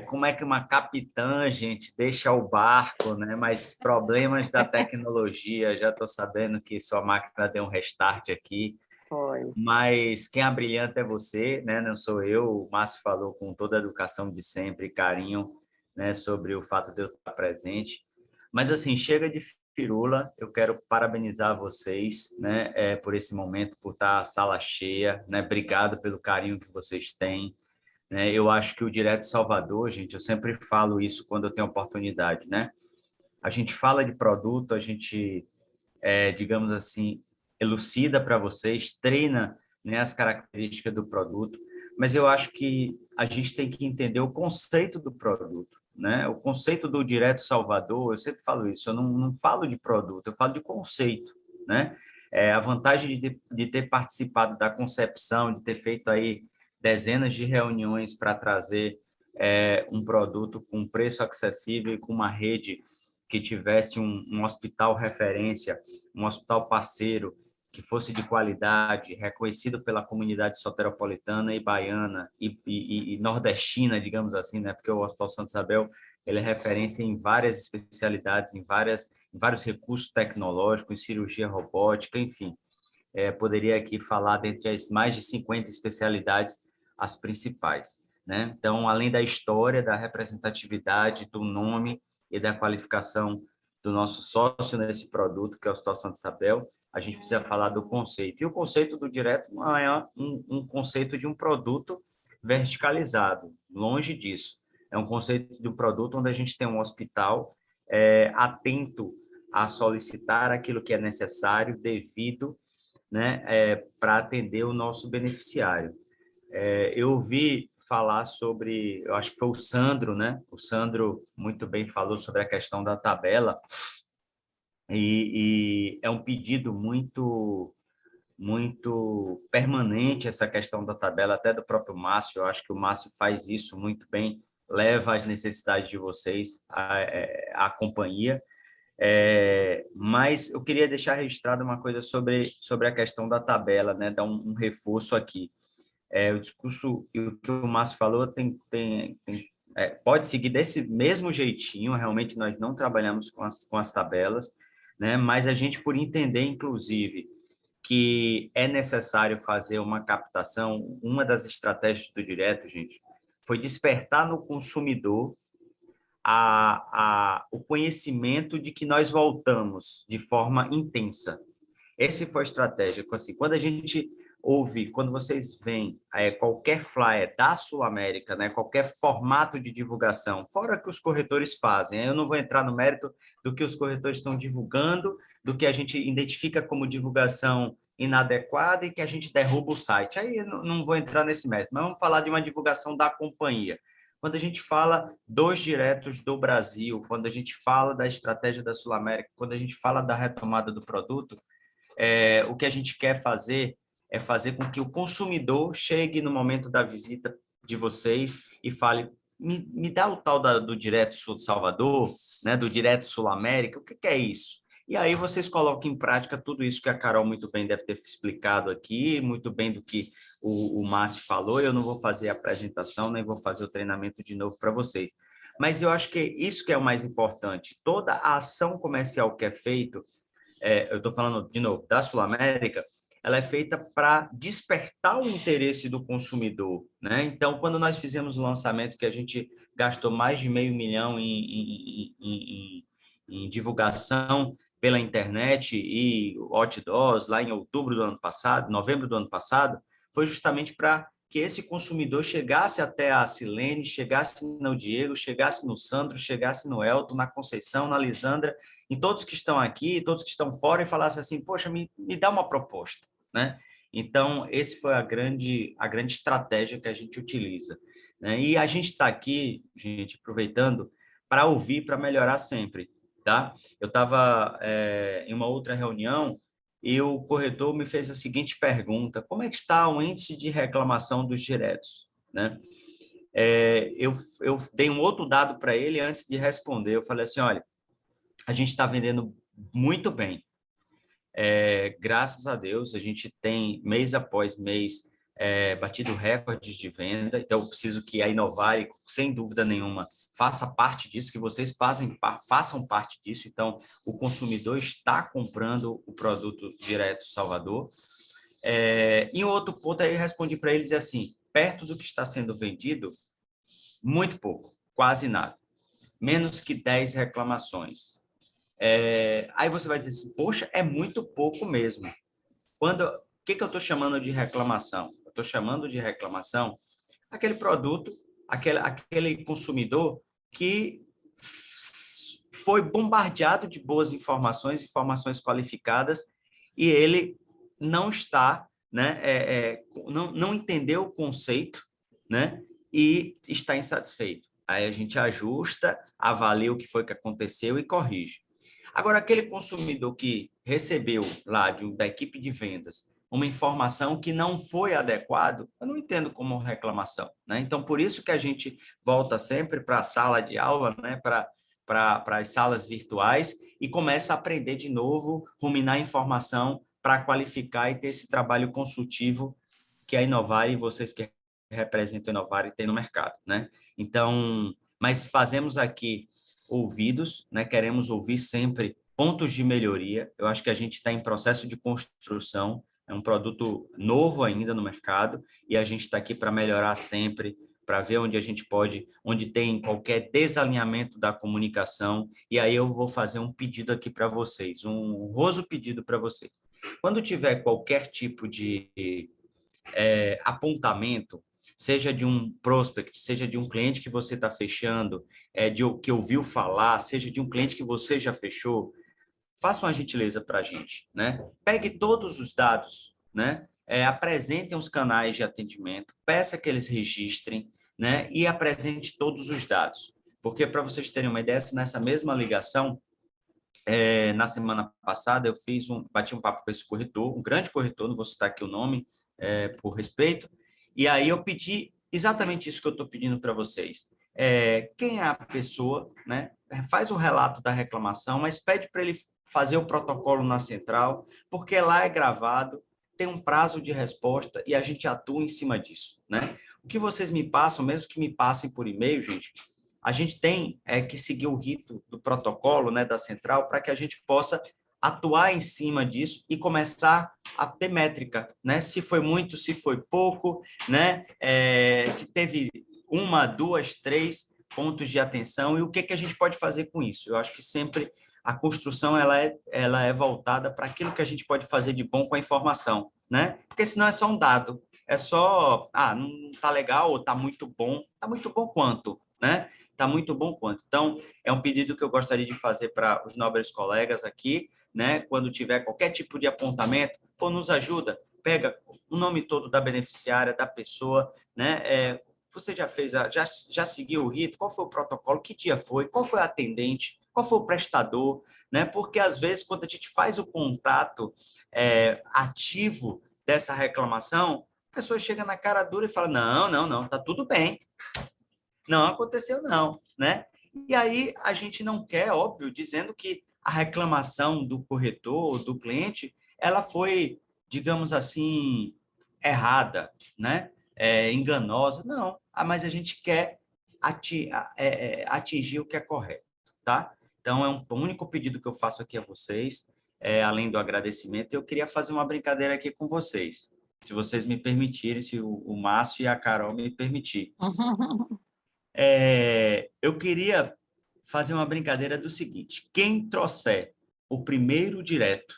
Como é que uma capitã, gente, deixa o barco, né? Mas problemas da tecnologia, já estou sabendo que sua máquina deu um restart aqui, Foi. mas quem abrilhanta é você, né? Não sou eu. O Márcio falou com toda a educação de sempre, carinho, né? Sobre o fato de eu estar presente. Mas, assim, chega de firula. Eu quero parabenizar vocês, né? Por esse momento, por estar a sala cheia, né? Obrigado pelo carinho que vocês têm, né? Eu acho que o Direto Salvador, gente, eu sempre falo isso quando eu tenho oportunidade, né? A gente fala de produto, a gente digamos assim, elucida para vocês, treina, né, as características do produto, mas eu acho que a gente tem que entender o conceito do produto, né? O conceito do Direto Salvador, eu sempre falo isso, eu não falo de produto, eu falo de conceito, né? A vantagem de ter participado da concepção, de ter feito aí dezenas de reuniões para trazer um produto com preço acessível e com uma rede que tivesse um hospital referência, um hospital parceiro, que fosse de qualidade, reconhecido pela comunidade soteropolitana e baiana e nordestina, digamos assim, né? Porque o Hospital Santa Isabel ele é referência em várias especialidades, em vários recursos tecnológicos, em cirurgia robótica, enfim. Poderia aqui falar dentre as mais de 50 especialidades, as principais, né? Então, além da história, da representatividade, do nome e da qualificação do nosso sócio nesse produto, que é o Hospital Santa Isabel, a gente precisa falar do conceito. E o conceito do direto não é um conceito de um produto verticalizado, longe disso. É um conceito de um produto onde a gente tem um hospital atento a solicitar aquilo que é necessário, devido, né, para atender o nosso beneficiário. Eu ouvi falar sobre, eu acho que foi o Sandro, né? O Sandro muito bem falou sobre a questão da tabela, e é um pedido muito permanente essa questão da tabela, até do próprio Márcio. Eu acho que o Márcio faz isso muito bem, leva as necessidades de vocês à companhia. Mas eu queria deixar registrado uma coisa sobre a questão da tabela, né? Dar um reforço aqui. O discurso e o que o Márcio falou pode seguir desse mesmo jeitinho. Realmente nós não trabalhamos com as tabelas, né? Mas a gente, por entender, inclusive, que é necessário fazer uma captação, uma das estratégias do direto, gente, foi despertar no consumidor o conhecimento de que nós voltamos de forma intensa. Essa foi a estratégia. Assim, quando a gente ouve, quando vocês veem qualquer flyer da Sul América, né, qualquer formato de divulgação, fora que os corretores fazem, eu não vou entrar no mérito do que os corretores estão divulgando, do que a gente identifica como divulgação inadequada e que a gente derruba o site. Aí eu não vou entrar nesse mérito, mas vamos falar de uma divulgação da companhia. Quando a gente fala dos diretos do Brasil, quando a gente fala da estratégia da Sul América, quando a gente fala da retomada do produto, o que a gente quer fazer é fazer com que o consumidor chegue no momento da visita de vocês e fale: me dá o tal do Direto Sul de Salvador, né, do Direto Sul América, o que é isso? E aí vocês colocam em prática tudo isso que a Carol muito bem deve ter explicado aqui, muito bem do que o Márcio falou. Eu não vou fazer a apresentação, nem vou fazer o treinamento de novo para vocês. Mas eu acho que isso que é o mais importante. Toda a ação comercial que é feita eu estou falando de novo da Sul América, ela é feita para despertar o interesse do consumidor, né? Então, quando nós fizemos o lançamento, que a gente gastou mais de R$500 mil em divulgação pela internet e outdoors, lá em outubro do ano passado, novembro do ano passado, foi justamente para que esse consumidor chegasse até a Silene, chegasse no Diego, chegasse no Sandro, chegasse no Elton, na Conceição, na Lisandra, em todos que estão aqui, todos que estão fora, e falasse assim, poxa, me dá uma proposta, né? Então, esse foi a grande estratégia que a gente utiliza, né? E a gente está aqui, gente, aproveitando, para ouvir, para melhorar sempre, tá? Eu estava em uma outra reunião e o corretor me fez a seguinte pergunta: como é que está o índice de reclamação dos diretos, né? Eu dei um outro dado para ele antes de responder. Eu falei assim, olha, a gente está vendendo muito bem. Graças a Deus, a gente tem, mês após mês, batido recordes de venda. Então, eu preciso que a Inovare, sem dúvida nenhuma, faça parte disso, que vocês façam parte disso. Então, o consumidor está comprando o produto direto Salvador. E um outro ponto, aí eu respondi para eles assim, perto do que está sendo vendido, muito pouco, quase nada. Menos que 10 reclamações. Aí você vai dizer assim, poxa, é muito pouco mesmo. O que eu estou chamando de reclamação? Eu estou chamando de reclamação aquele produto, aquele consumidor que foi bombardeado de boas informações qualificadas, e ele não está, né, não entendeu o conceito, né, e está insatisfeito. Aí a gente ajusta, avalia o que foi que aconteceu e corrige. Agora, aquele consumidor que recebeu lá da equipe de vendas uma informação que não foi adequado, eu não entendo como reclamação, né? Então, por isso que a gente volta sempre para a sala de aula, né? Para as salas virtuais, e começa a aprender de novo, ruminar informação para qualificar e ter esse trabalho consultivo que a Inovare e vocês que representam a Inovare têm no mercado, né? Então, mas fazemos aqui ouvidos, né? Queremos ouvir sempre pontos de melhoria. Eu acho que a gente está em processo de construção, é um produto novo ainda no mercado, e a gente está aqui para melhorar sempre, para ver onde a gente pode, onde tem qualquer desalinhamento da comunicação. E aí eu vou fazer um pedido aqui para vocês, um honroso pedido para vocês. Quando tiver qualquer tipo de apontamento, seja de um prospect, seja de um cliente que você está fechando, que ouviu falar, seja de um cliente que você já fechou, faça uma gentileza para a gente, né? Pegue todos os dados, né? Apresentem os canais de atendimento, peça que eles registrem, né? E apresente todos os dados. Porque, para vocês terem uma ideia, nessa mesma ligação, na semana passada, eu bati um papo com esse corretor, um grande corretor, não vou citar aqui o nome, por respeito, e aí eu pedi exatamente isso que eu estou pedindo para vocês. Quem é a pessoa, né? Faz o relato da reclamação, mas pede para ele fazer o protocolo na central, porque lá é gravado, tem um prazo de resposta e a gente atua em cima disso, né? O que vocês me passam, mesmo que me passem por e-mail, gente, a gente tem que seguir o rito do protocolo, né, da central, para que a gente possa atuar em cima disso e começar a ter métrica, né? Se foi muito, se foi pouco, né? Se teve 1, 2, 3 pontos de atenção e o que a gente pode fazer com isso. Eu acho que sempre a construção ela é voltada para aquilo que a gente pode fazer de bom com a informação, né? Porque senão é só um dado, é só, não está legal ou está muito bom quanto, né? Está muito bom quanto. Então, é um pedido que eu gostaria de fazer para os nobres colegas aqui, né? Quando tiver qualquer tipo de apontamento, nos ajuda, pega o nome todo da beneficiária, da pessoa, né? Você já fez, já seguiu o rito? Qual foi o protocolo? Que dia foi? Qual foi a atendente? Qual foi o prestador? Né? Porque, às vezes, quando a gente faz o contato ativo dessa reclamação, a pessoa chega na cara dura e fala, não, tá tudo bem. Não aconteceu, não, né? E aí a gente não quer, óbvio, dizendo que a reclamação do corretor, do cliente, ela foi, digamos assim, errada, né? Enganosa. Não, mas a gente quer atingir o que é correto, tá? Então, é um único pedido que eu faço aqui a vocês. além do agradecimento, eu queria fazer uma brincadeira aqui com vocês, se vocês me permitirem, se o Márcio e a Carol me permitirem. Eu queria fazer uma brincadeira do seguinte: quem trouxer o primeiro direto,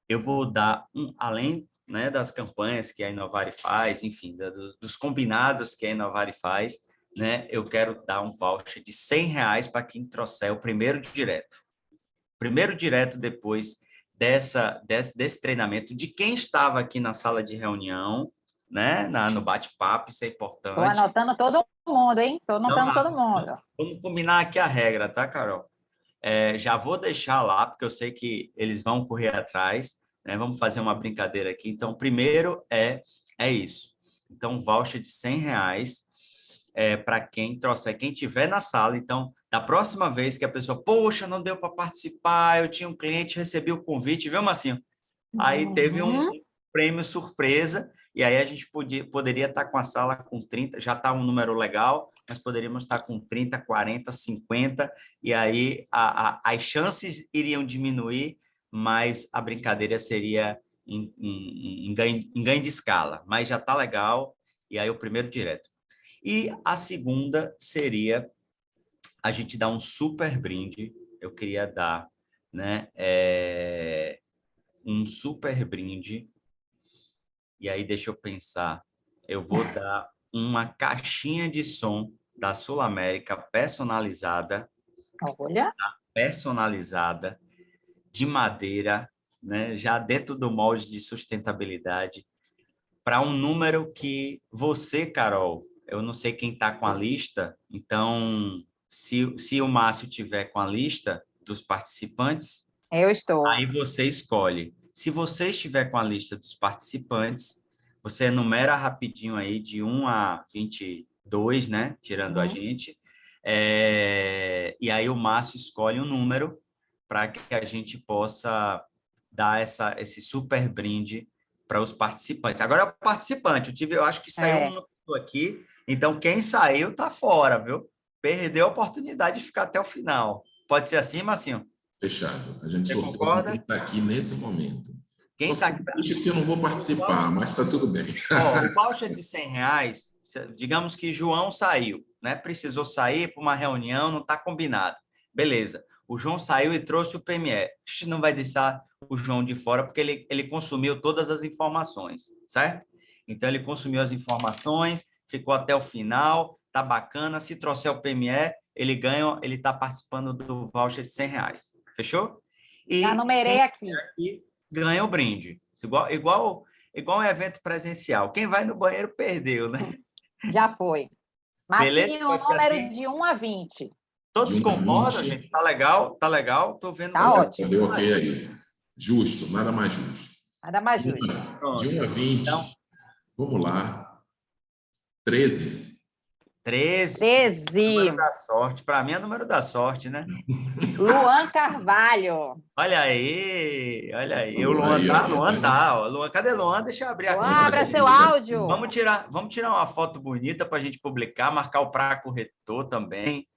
eu vou dar além, né, das campanhas que a Inovare faz, enfim, dos combinados que a Inovare faz, né, eu quero dar um voucher de R$100 para quem trouxer o primeiro direto. Primeiro direto depois desse treinamento, de quem estava aqui na sala de reunião, né, no bate-papo, isso é importante. Estou anotando todo mundo, hein? Estou anotando todo mundo. Vamos combinar aqui a regra, tá, Carol? Já vou deixar lá, porque eu sei que eles vão correr atrás, né? Vamos fazer uma brincadeira aqui. Então, primeiro é isso. Então, voucher de R$100 para quem trouxer, quem tiver na sala. Então, da próxima vez que a pessoa, poxa, não deu para participar, eu tinha um cliente, recebi o convite, viu, Marcinho? Aí teve um prêmio surpresa, e aí a gente poderia estar com a sala com 30, já está um número legal, mas poderíamos estar com 30, 40, 50, e aí as chances iriam diminuir, mas a brincadeira seria em ganho de escala. Mas já está legal, e aí o primeiro direto. E a segunda seria a gente dar um super brinde. Eu queria dar, né, um super brinde. E aí, deixa eu pensar. Eu vou dar uma caixinha de som da Sul América personalizada. Olha. Personalizada, de madeira, né, já dentro do molde de sustentabilidade, para um número que você, Carol, eu não sei quem está com a lista, então, se o Márcio tiver com a lista dos participantes, eu estou. Aí você escolhe. Se você estiver com a lista dos participantes, você enumera rapidinho aí de 1 a 22, né? Tirando a gente. E aí o Márcio escolhe um número para que a gente possa dar esse super brinde para os participantes. Agora é o participante. Eu acho que saiu um número aqui. Então, quem saiu está fora, viu? Perdeu a oportunidade de ficar até o final. Pode ser assim, Marcinho? Fechado. A gente sorteia quem está aqui nesse momento. Quem está aqui? Que eu não vou participar, mas está tudo bem. O voucher de R$100, digamos que João saiu, né? Precisou sair para uma reunião, não está combinado. Beleza. O João saiu e trouxe o PME. A gente não vai deixar o João de fora, porque ele consumiu todas as informações, certo? Então, ele consumiu as informações, ficou até o final, tá bacana. Se trouxer o PME, ele ganha, ele está participando do voucher de R$100. Fechou? E já numerei aqui. Ganha o brinde. Igual um evento presencial. Quem vai no banheiro perdeu, né? Já foi. Marcinho, o número assim? de 1 a 20. Todos concordam, gente? Tá legal? Tá legal? Tô vendo. Tá ótimo. Deu ok aí. Justo, nada mais justo. Nada mais justo. De 1 a 20, então, vamos lá. 13. 13. Número da sorte. Para mim é número da sorte, né? Luan Carvalho. Olha aí. O Luan tá. Luan, cadê Luan? Deixa eu abrir a câmera. Abra seu áudio. Vamos tirar uma foto bonita para a gente publicar, marcar o Pra Corretor também,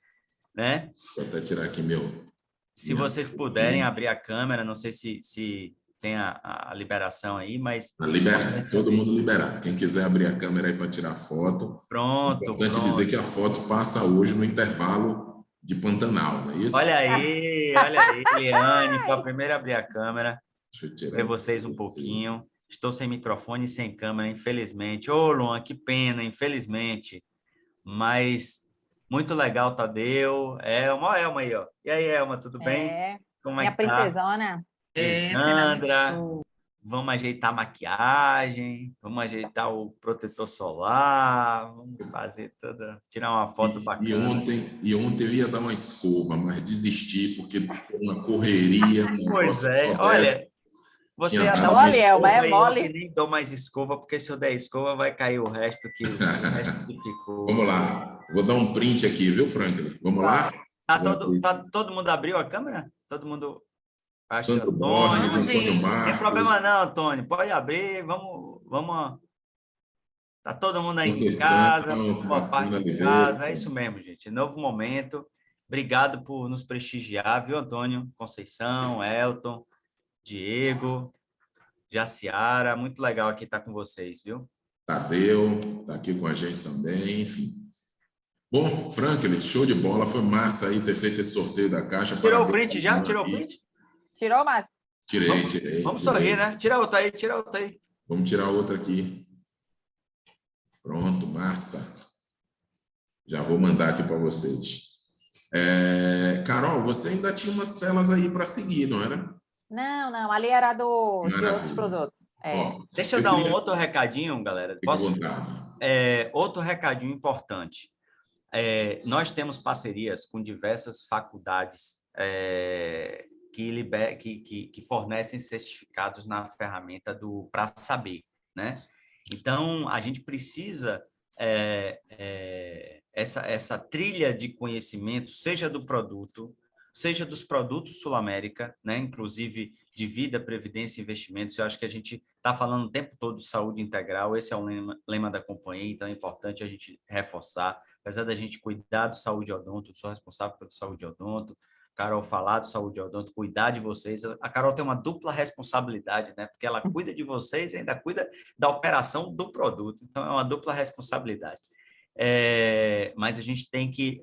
né? Vou até tirar aqui meu. Se vocês puderem abrir a câmera, não sei se tem a liberação aí, mas... Todo mundo liberado. Quem quiser abrir a câmera aí para tirar foto. Pronto. É importante dizer que a foto passa hoje no intervalo de Pantanal, não é isso? Olha aí, Eliane, foi a primeira a abrir a câmera. Deixa eu ver vocês um pouquinho. Estou sem microfone e sem câmera, infelizmente. Ô, Luan, que pena, infelizmente. Mas muito legal, Tadeu. Elma aí, ó. E aí, Elma, tudo bem? Como minha princesona. Sandra, vamos ajeitar a maquiagem, vamos ajeitar o protetor solar, vamos fazer tirar uma foto bacana. E ontem eu ia dar uma escova, mas desisti porque uma correria. Pois é, olha, você mole, Elma, é mole. Eu nem dou mais escova, porque se eu der escova vai cair o resto que ficou. Vamos lá, vou dar um print aqui, viu, Franklin? Vamos lá? Todo mundo abriu a câmera? Todo mundo... Santo Borges, Antônio Marcos. Não tem problema não, Antônio. Pode abrir, vamos. Tá todo mundo aí em casa, boa parte de casa. É isso mesmo, gente. Novo momento. Obrigado por nos prestigiar, viu, Antônio? Conceição, Elton, Diego, Jaciara, muito legal aqui estar com vocês, viu? Tadeu está aqui com a gente também, enfim. Bom, Franklin, show de bola, foi massa aí ter feito esse sorteio da caixa. Tirou o Parabéns print já? aqui. Tirou o print? Tirou, Márcio? Tirei. Vamos sorrir, né? Tira outra aí. Vamos tirar outra aqui. Pronto, massa. Já vou mandar aqui para vocês. Carol, você ainda tinha umas telas aí para seguir, não era? Não, ali era de outros produtos. Ó, deixa eu dar um outro recadinho, galera. Posso? Outro recadinho importante. Nós temos parcerias com diversas faculdades que fornecem certificados na ferramenta do Pra Saber, né? Então, a gente precisa essa trilha de conhecimento, seja do produto, seja dos produtos Sul América, né? Inclusive de vida, previdência e investimentos. Eu acho que a gente está falando o tempo todo de saúde integral, esse é o lema da companhia, então é importante a gente reforçar. Apesar da gente cuidar do saúde odonto, eu sou responsável pelo saúde odonto, Carol falar do saúde odonto, cuidar de vocês. A Carol tem uma dupla responsabilidade, né? Porque ela cuida de vocês e ainda cuida da operação do produto. Então, é uma dupla responsabilidade. Mas a gente tem que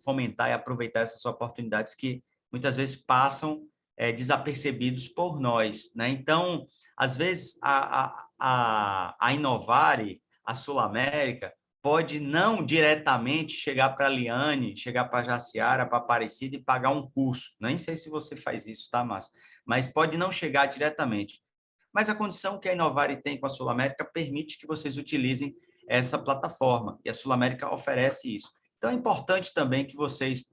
fomentar e aproveitar essas oportunidades que muitas vezes passam desapercebidos por nós, né? Então, às vezes, a Inovare, a Sul América, pode não diretamente chegar para a Liane, chegar para a Jaciara, para a Aparecida e pagar um curso. Nem sei se você faz isso, tá, Márcio? Mas pode não chegar diretamente. Mas a condição que a Inovare tem com a Sul América permite que vocês utilizem essa plataforma, e a Sul América oferece isso. Então, é importante também que vocês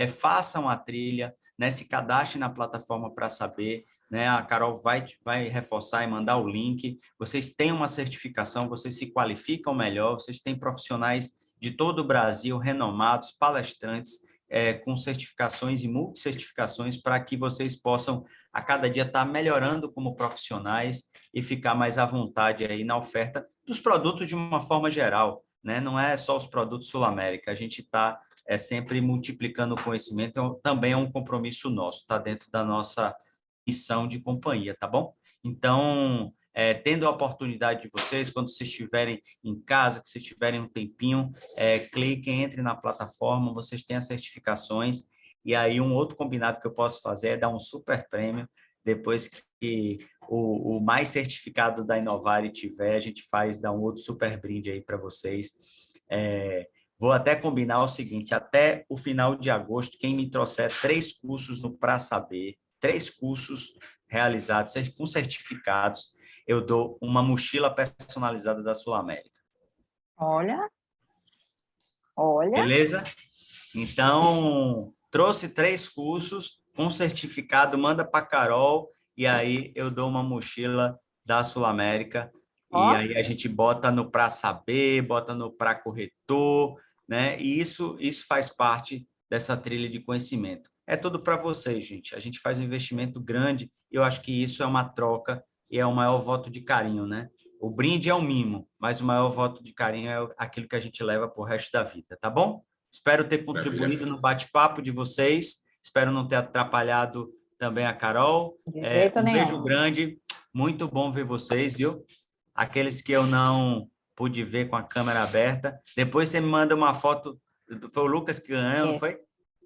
façam a trilha, né, se cadastrem na plataforma Pra Saber, né? A Carol vai reforçar e mandar o link. Vocês têm uma certificação, vocês se qualificam melhor, vocês têm profissionais de todo o Brasil, renomados, palestrantes, com certificações e multissertificações, para que vocês possam, a cada dia, estar melhorando como profissionais e ficar mais à vontade aí na oferta dos produtos de uma forma geral, né? Não é só os produtos Sul América, a gente está sempre multiplicando o conhecimento, então, também é um compromisso nosso, está dentro da nossa missão de companhia, tá bom? Então, tendo a oportunidade de vocês, quando vocês estiverem em casa, que vocês tiverem um tempinho, cliquem, entrem na plataforma, vocês têm as certificações, e aí um outro combinado que eu posso fazer é dar um super prêmio, depois que o mais certificado da Inovare tiver, a gente dá um outro super brinde aí para vocês. Vou até combinar o seguinte, até o final de agosto, quem me trouxer 3 cursos no Pra Saber, 3 cursos realizados com certificados, eu dou uma mochila personalizada da Sul América. Olha. Beleza? Então, trouxe 3 cursos com certificado, manda para a Carol, e aí eu dou uma mochila da Sul América, e aí a gente bota no Pra Saber, bota no Pra Corretor, né? E isso faz parte dessa trilha de conhecimento. É tudo para vocês, gente. A gente faz um investimento grande e eu acho que isso é uma troca e é o maior voto de carinho, né? O brinde é um mimo, mas o maior voto de carinho é aquilo que a gente leva para o resto da vida, tá bom? Espero ter contribuído no bate-papo de vocês. Espero não ter atrapalhado também a Carol. Um beijo grande. Muito bom ver vocês, viu? Aqueles que eu não pude ver com a câmera aberta. Depois você me manda uma foto. Foi o Lucas que ganhou, não foi?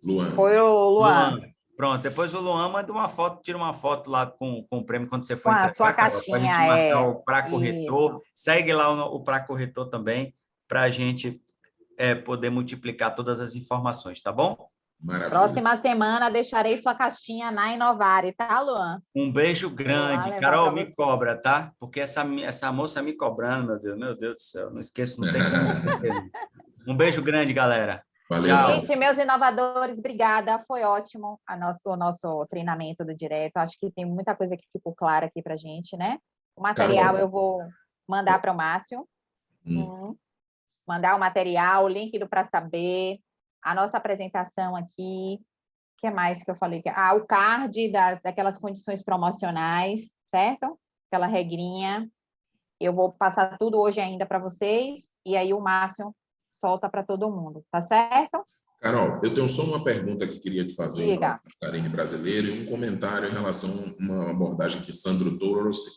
Luan. Foi o Luan. Pronto, depois o Luan manda uma foto, tira uma foto lá com o prêmio quando você for entregar. Com a sua caixinha, para a gente marcar o Pra Corretor. Isso. Segue lá o Pra Corretor também, para a gente poder multiplicar todas as informações, tá bom? Maravilha. Próxima semana deixarei sua caixinha na Inovare, tá, Luan? Um beijo grande. Carol, me cobra, tá? Porque essa moça me cobrando, meu Deus do céu, não esqueço, não tem como esquecer. Um beijo grande, galera. Valeu. Tchau. Gente, meus inovadores, obrigada. Foi ótimo o nosso treinamento do direto. Acho que tem muita coisa que ficou clara aqui pra gente, né? O material Carol, eu vou mandar para o Márcio. Mandar o material, o link do Pra Saber, a nossa apresentação aqui. O que mais que eu falei? O card daquelas condições promocionais, certo? Aquela regrinha. Eu vou passar tudo hoje ainda para vocês, e aí o Márcio solta para todo mundo, tá certo? Carol, eu tenho só uma pergunta que queria te fazer em Diga. relação à Carine brasileira e um comentário em relação a uma abordagem que Sandro trouxe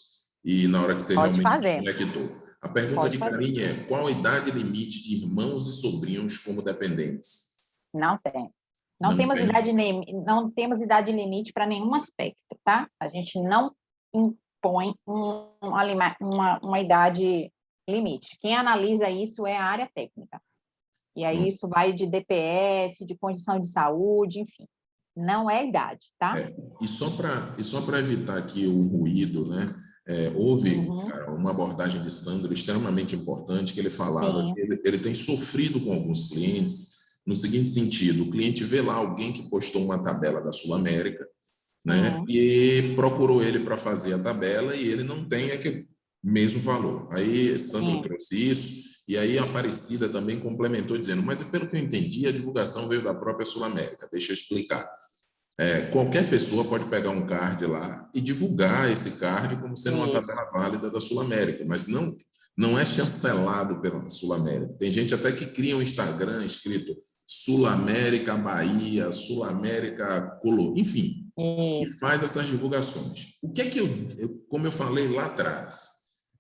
e na hora que você Pode realmente fazer. conectou. A pergunta Pode de fazer. Carine é: qual a idade limite de irmãos e sobrinhos como dependentes? Não tem. Não Não temos tem. não temos idade limite para nenhum aspecto, tá? A gente não impõe uma idade limite. Quem analisa isso é a área técnica. E aí isso vai de DPS, de condição de saúde, enfim. Não é idade, tá? E só para evitar aqui o ruído, né? Houve, cara, uma abordagem de Sandro extremamente importante que ele falava Sim. que ele tem sofrido com alguns clientes no seguinte sentido: o cliente vê lá alguém que postou uma tabela da Sul América, né? E procurou ele para fazer a tabela e ele não tem aquele mesmo valor. Aí Sandro trouxe isso e aí a Aparecida também complementou dizendo: mas pelo que eu entendi, a divulgação veio da própria Sul América. Deixa eu explicar. Qualquer pessoa pode pegar um card lá e divulgar esse card como sendo uma tabela válida da Sul América, mas não é chancelado pela Sul América. Tem gente até que cria um Instagram escrito Sul América Bahia, Sul América Colômbia, enfim, e faz essas divulgações. O que é que como eu falei lá atrás,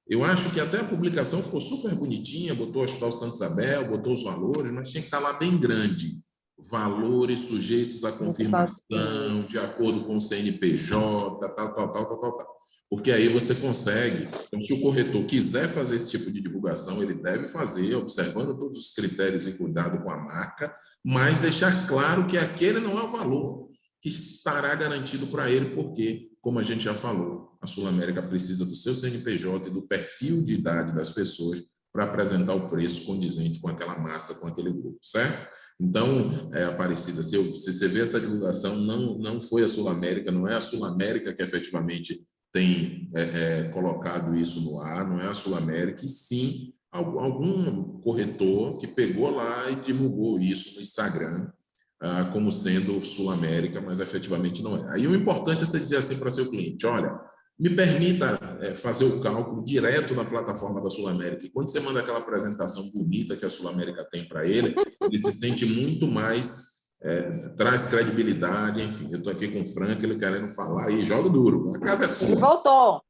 eu acho que até a publicação ficou super bonitinha, botou o Hospital Santa Isabel, botou os valores, mas tinha que estar lá bem grande. Valores sujeitos à confirmação, de acordo com o CNPJ, tal. Porque aí você consegue. Então, se o corretor quiser fazer esse tipo de divulgação, ele deve fazer, observando todos os critérios e cuidado com a marca, mas deixar claro que aquele não é o valor que estará garantido para ele, porque, como a gente já falou, a Sul América precisa do seu CNPJ e do perfil de idade das pessoas para apresentar o preço condizente com aquela massa, com aquele grupo, certo? Então, Aparecida, se você vê essa divulgação, não foi a Sul América, não é a Sul América que efetivamente tem colocado isso no ar, não é a Sul América, e sim algum corretor que pegou lá e divulgou isso no Instagram como sendo Sul América, mas efetivamente não é. Aí o importante é você dizer assim para seu cliente: olha, me permita fazer o cálculo direto na plataforma da Sul América. E quando você manda aquela apresentação bonita que a Sul América tem para ele se sente muito mais, traz credibilidade, enfim. Eu estou aqui com o Frank, ele querendo falar e joga duro. A casa é sua.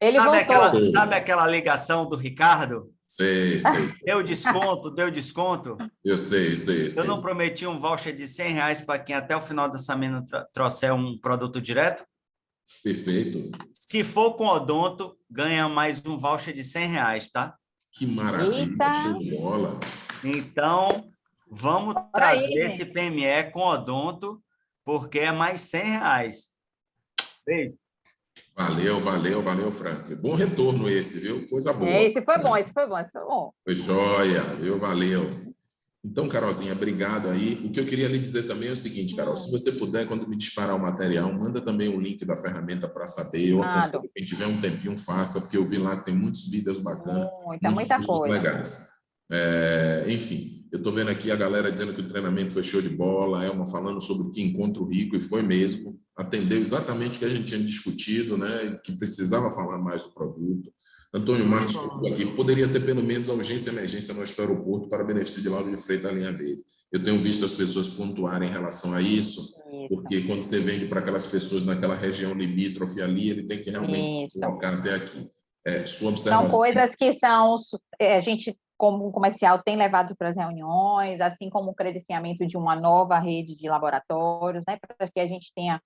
Ele voltou. Sabe aquela ligação do Ricardo? Sei. Deu desconto? Eu sei. Eu não prometi um voucher de R$100 para quem até o final dessa semana trouxer um produto direto? Perfeito. Se for com odonto, ganha mais um voucher de R$100, tá? Que maravilha, show de bola. Então, vamos trazer esse PME com odonto, porque é mais R$100. Beijo. Valeu, Frank. Bom retorno esse, viu? Coisa boa. Esse foi bom. Foi joia, viu? Valeu. Então, Carolzinha, obrigado aí. O que eu queria lhe dizer também é o seguinte, Carol, se você puder, quando me disparar o material, manda também o link da ferramenta para saber. Eu aconselho que quem tiver um tempinho, faça, porque eu vi lá que tem muitos vídeos bacanas, muita coisa legais. Enfim, eu estou vendo aqui a galera dizendo que o treinamento foi show de bola, Elma falando sobre o que encontra o rico, e foi mesmo. Atendeu exatamente o que a gente tinha discutido, né? Que precisava falar mais do produto. Antônio Marcos aqui, poderia ter pelo menos a urgência e emergência no aeroporto para benefício de Lauro de Freitas, linha verde. Eu tenho visto as pessoas pontuarem em relação a isso, porque quando você vende para aquelas pessoas naquela região limítrofe ali, ele tem que realmente se colocar até aqui. Sua observação. São coisas que a gente, como comercial, tem levado para as reuniões, assim como o credenciamento de uma nova rede de laboratórios, né, para que a gente tenha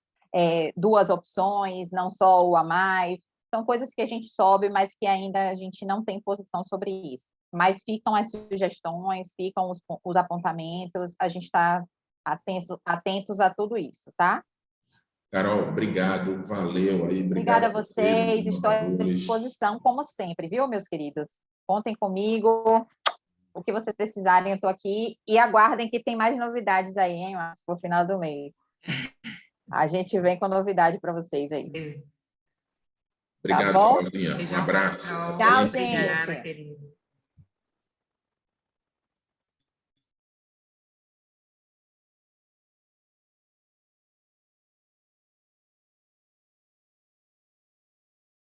duas opções, não só o a mais. São coisas que a gente sobe, mas que ainda a gente não tem posição sobre isso. Mas ficam as sugestões, ficam os apontamentos, a gente está atentos a tudo isso, tá? Carol, obrigado, valeu aí. Obrigada a vocês, estou à disposição, como sempre, viu, meus queridos? Contem comigo, o que vocês precisarem, eu estou aqui, e aguardem que tem mais novidades aí, hein, Márcio, para o final do mês. A gente vem com novidade para vocês aí. Obrigado, tá bom? Carolzinha. Um abraço. Tchau, gente.